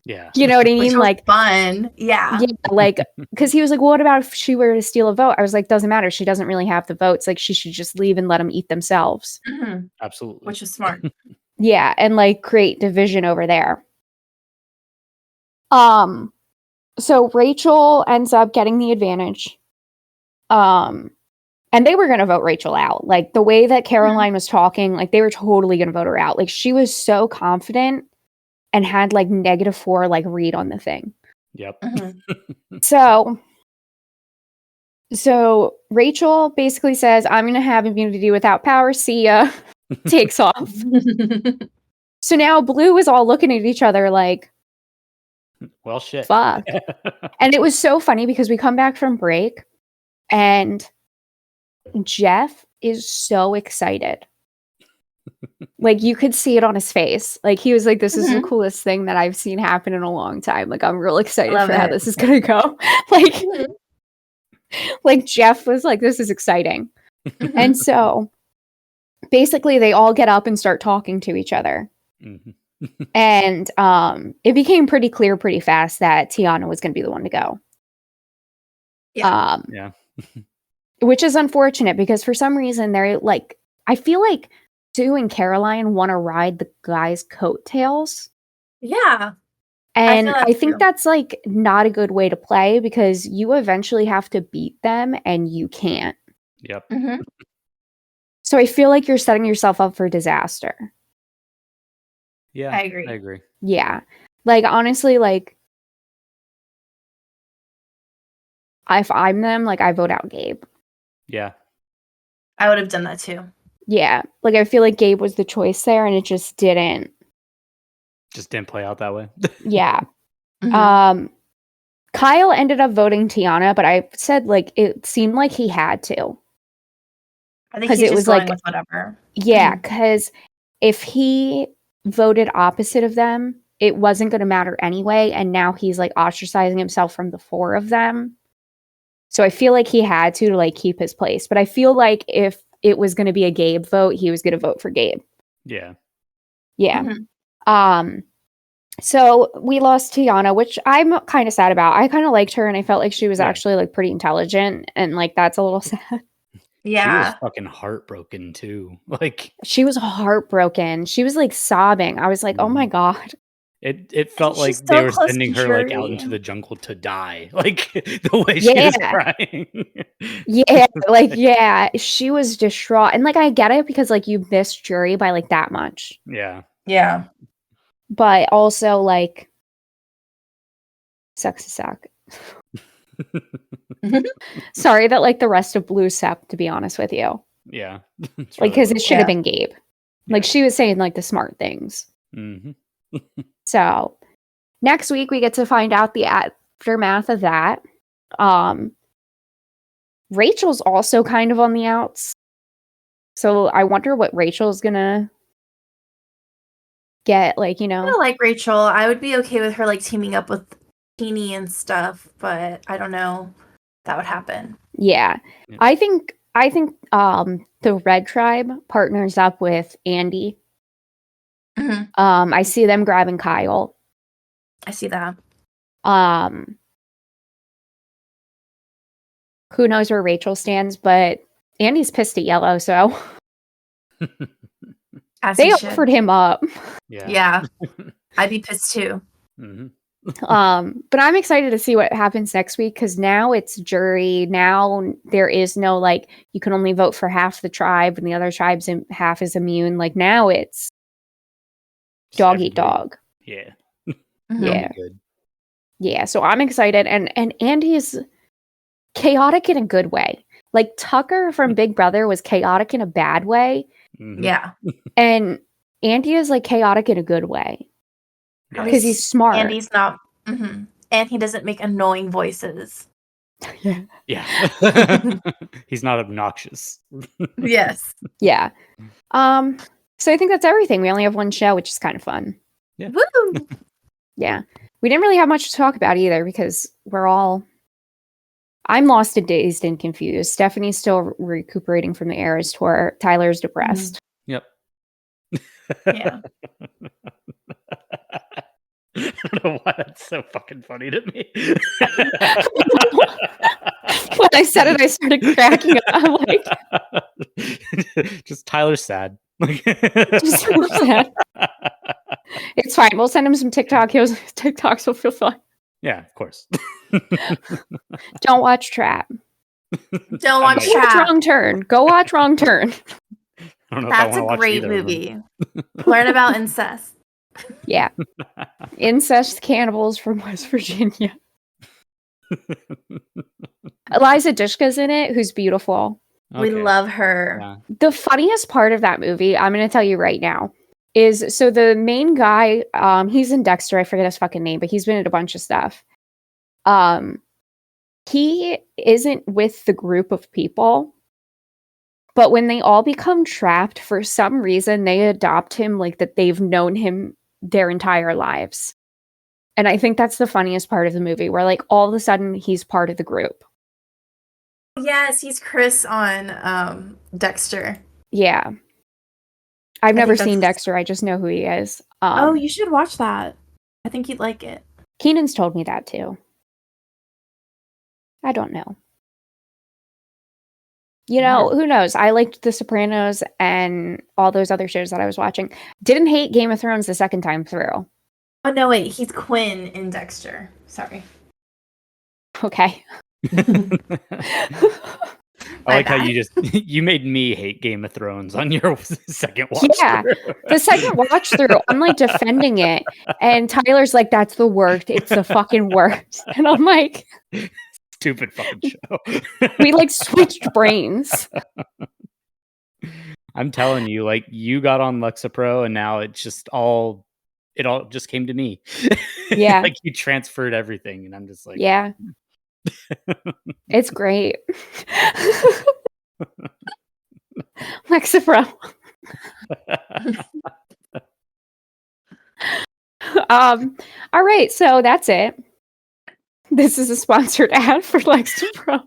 Yeah. you know what I Which mean? was Like, fun. Yeah. like, because he was like, well, what about if she were to steal a vote? I was like, doesn't matter. She doesn't really have the votes. Like, she should just leave and let them eat themselves. Mm-hmm. Absolutely. Which is smart. Yeah, and like create division over there. So Rachel ends up getting the advantage. And they were going to vote Rachel out. Like the way that Caroline was talking, like they were totally going to vote her out. Like she was so confident and had like -4 like read on the thing. Yep. Mm-hmm. So Rachel basically says, I'm going to have immunity without power. See ya. Takes off. So now Blue is all looking at each other like, Well, shit. fuck. And it was so funny because we come back from break and Jeff is so excited. Like you could see it on his face. Like he was like, this is the coolest thing that I've seen happen in a long time. Like I'm real excited Love for how it. this is going to go. Like, like Jeff was like, this is exciting. And so basically they all get up and start talking to each other. Mhm. And it became pretty clear pretty fast that Tiana was going to be the one to go. Yeah. Yeah. Which is unfortunate because for some reason they're like, I feel like Sue and Caroline want to ride the guy's coattails. Yeah. And feel I that's think true. that's like not a good way to play because you eventually have to beat them and you can't. Yep. Mm-hmm. So I feel like you're setting yourself up for disaster. Yeah. I agree. I agree. Yeah. Like honestly, like if I'm them, like I vote out Gabe. Yeah. I would have done that too. Yeah. Like I feel like Gabe was the choice there and it just didn't. Just didn't play out that way. Yeah. Mhm. Kyle ended up voting Tiana, but I said like it seemed like he had to. I think 'Cause he's it just was going like- with whatever. Yeah, because if he voted opposite of them, it wasn't going to matter anyway. And now he's like ostracizing himself from the four of them. So I feel like he had to like keep his place. But I feel like if it was going to be a Gabe vote, he was going to vote for Gabe. Yeah. Yeah. Mhm. So we lost Tiana, which I'm kind of sad about. I kind of liked her, and I felt like she was Yeah. actually like pretty intelligent, and like that's a little sad. She was Yeah. fucking heartbroken too. Like She was heartbroken. She was like sobbing. I was like, oh my God. it felt like she's they so were close sending to her like out Shuri. into the jungle to die. Like the way she was Yeah. crying. Yeah, like yeah, she was distraught. And like I get it because like you missed Jury by like that much. Yeah. Yeah. But also like sucks to suck. Sorry that like the rest of Blue Sep, to be honest with you. Yeah. It's Like because really it should have Yeah. been Gabe. Like Yeah. she was saying like the smart things. Mhm. So next week we get to find out the aftermath of that. Rachel's also kind of on the outs. So I wonder what Rachel's gonna get, like, you I know. like Rachel. I would be okay with her like teaming up with Teeny and stuff, but I don't know if that would happen. Yeah. Yeah. I think the Red Tribe partners up with Andy. Mhm. I see them grabbing Kyle. I see that. Who knows where Rachel stands, but Andy's pissed at Yellow, so As they he should. offered him up. Yeah. Yeah. I'd be pissed too. Mhm. But I'm excited to see what happens next week because now it's jury. Now there is no like you can only vote for half the tribe and the other tribe's half is immune. Like now it's Just dog eat everybody- dog. Yeah. Mhm. Yeah. That'll be good. Yeah, so I'm excited and Andy is chaotic in a good way. Like Tucker from Big Brother was chaotic in a bad way, Mhm. Yeah. and Andy is like chaotic in a good way Yeah. because he's smart. Andy's not. Mhm. And he doesn't make annoying voices. Yeah. He's not obnoxious. Yes. Yeah. So I think that's everything. We only have one show, which is kind of fun. Woo! Yeah. We didn't really have much to talk about either because I'm lost and dazed and confused. Stephanie's still recuperating from the Eras tour. Tyler's depressed. Yep. Yeah. I don't know why that's so fucking funny to me. When I said it, I started cracking up. I'm like, just Tyler's sad. Just so sad. It's fine. We'll send him some TikToks will feel fine. Yeah, of course. Don't watch Trap. Don't watch might- Watch Trap. Wrong Turn. Go watch Wrong Turn. I don't know if I That's wanna a watch great either of them. movie. Learn about incest. Yeah. Incest cannibals from West Virginia. Eliza Dushka's in it, who's beautiful. We Okay. love her. Yeah. The funniest part of that movie, I'm going to tell you right now, is so the main guy, he's in Dexter. I forget his fucking name, but he's been in a bunch of stuff. He isn't with the group of people, but when they all become trapped, for some reason, they adopt him like that they've known him their entire lives. And I think that's the funniest part of the movie, where like all of a sudden he's part of the group. Yes, he's Chris on Dexter. Yeah. I've never think seen that's- Dexter. I just know who he is. Oh, you should watch that. I think you'd like it. Keenan's told me that too. I don't know. You know, who knows? I liked The Sopranos and all those other shows that I was watching. Didn't hate Game of Thrones the second time through. Oh no, wait, he's Quinn in Dexter. Sorry. Okay. I like how bad. you made me hate Game of Thrones on your second watch. Yeah. The second watch through, I'm like defending it. And Tyler's like, that's the worst. It's the fucking worst. And I'm like, Stupid fucking show. we like switched brains. I'm telling you, like you got on Lexapro and now it all just came to me. Yeah. Like you transferred everything and I'm just like, Yeah. It's great. Lexapro. All right, so that's it. This is a sponsored ad for Lexapro.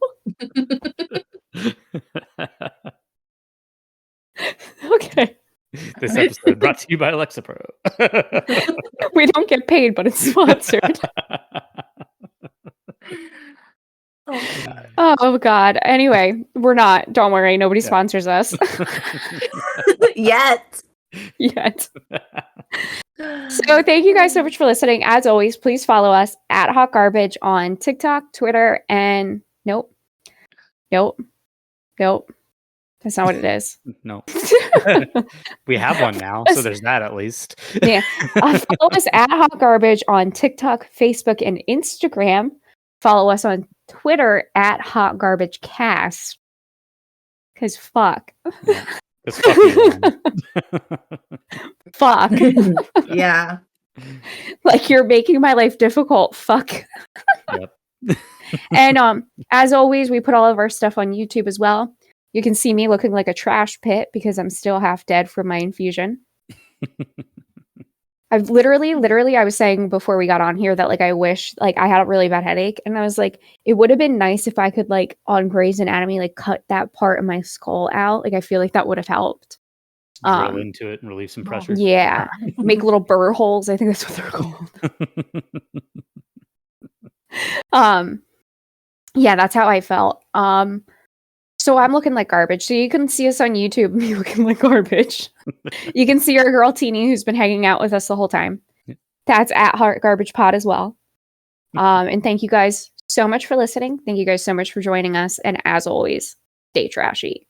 Okay. This episode brought to you by Lexapro. We don't get paid, but it's sponsored. Oh God. Anyway, we're not. Don't worry. Nobody sponsors us Yet. yet. So thank you guys so much for listening. As always, please follow us at Hot Garbage on TikTok, Twitter, and nope. That's not what it is. No. We have one now, so there's that at least. Yeah. Follow us at Hot Garbage on TikTok, Facebook, and Instagram. Follow us on Twitter at Hot Garbage Cast. Because fuck. Yeah. Fuck you, man. Fuck. Yeah. Like you're making my life difficult. Fuck. Yep. And as always, we put all of our stuff on YouTube as well. You can see me looking like a trash pit because I'm still half dead from my infusion. I've literally, I was saying before we got on here that like I wish like I had a really bad headache, and I was like, it would have been nice if I could like on Grey's Anatomy like cut that part of my skull out. Like I feel like that would have helped. Drill into it and relieve some pressure. Yeah, make little burr holes. I think that's what they're called. Yeah, that's how I felt. So I'm looking like garbage. So you can see us on YouTube, me looking like garbage. You can see our girl Teeny, who's been hanging out with us the whole time. That's at Heart Garbage Pod as well. And thank you guys so much for listening. Thank you guys so much for joining us. And as always, stay trashy.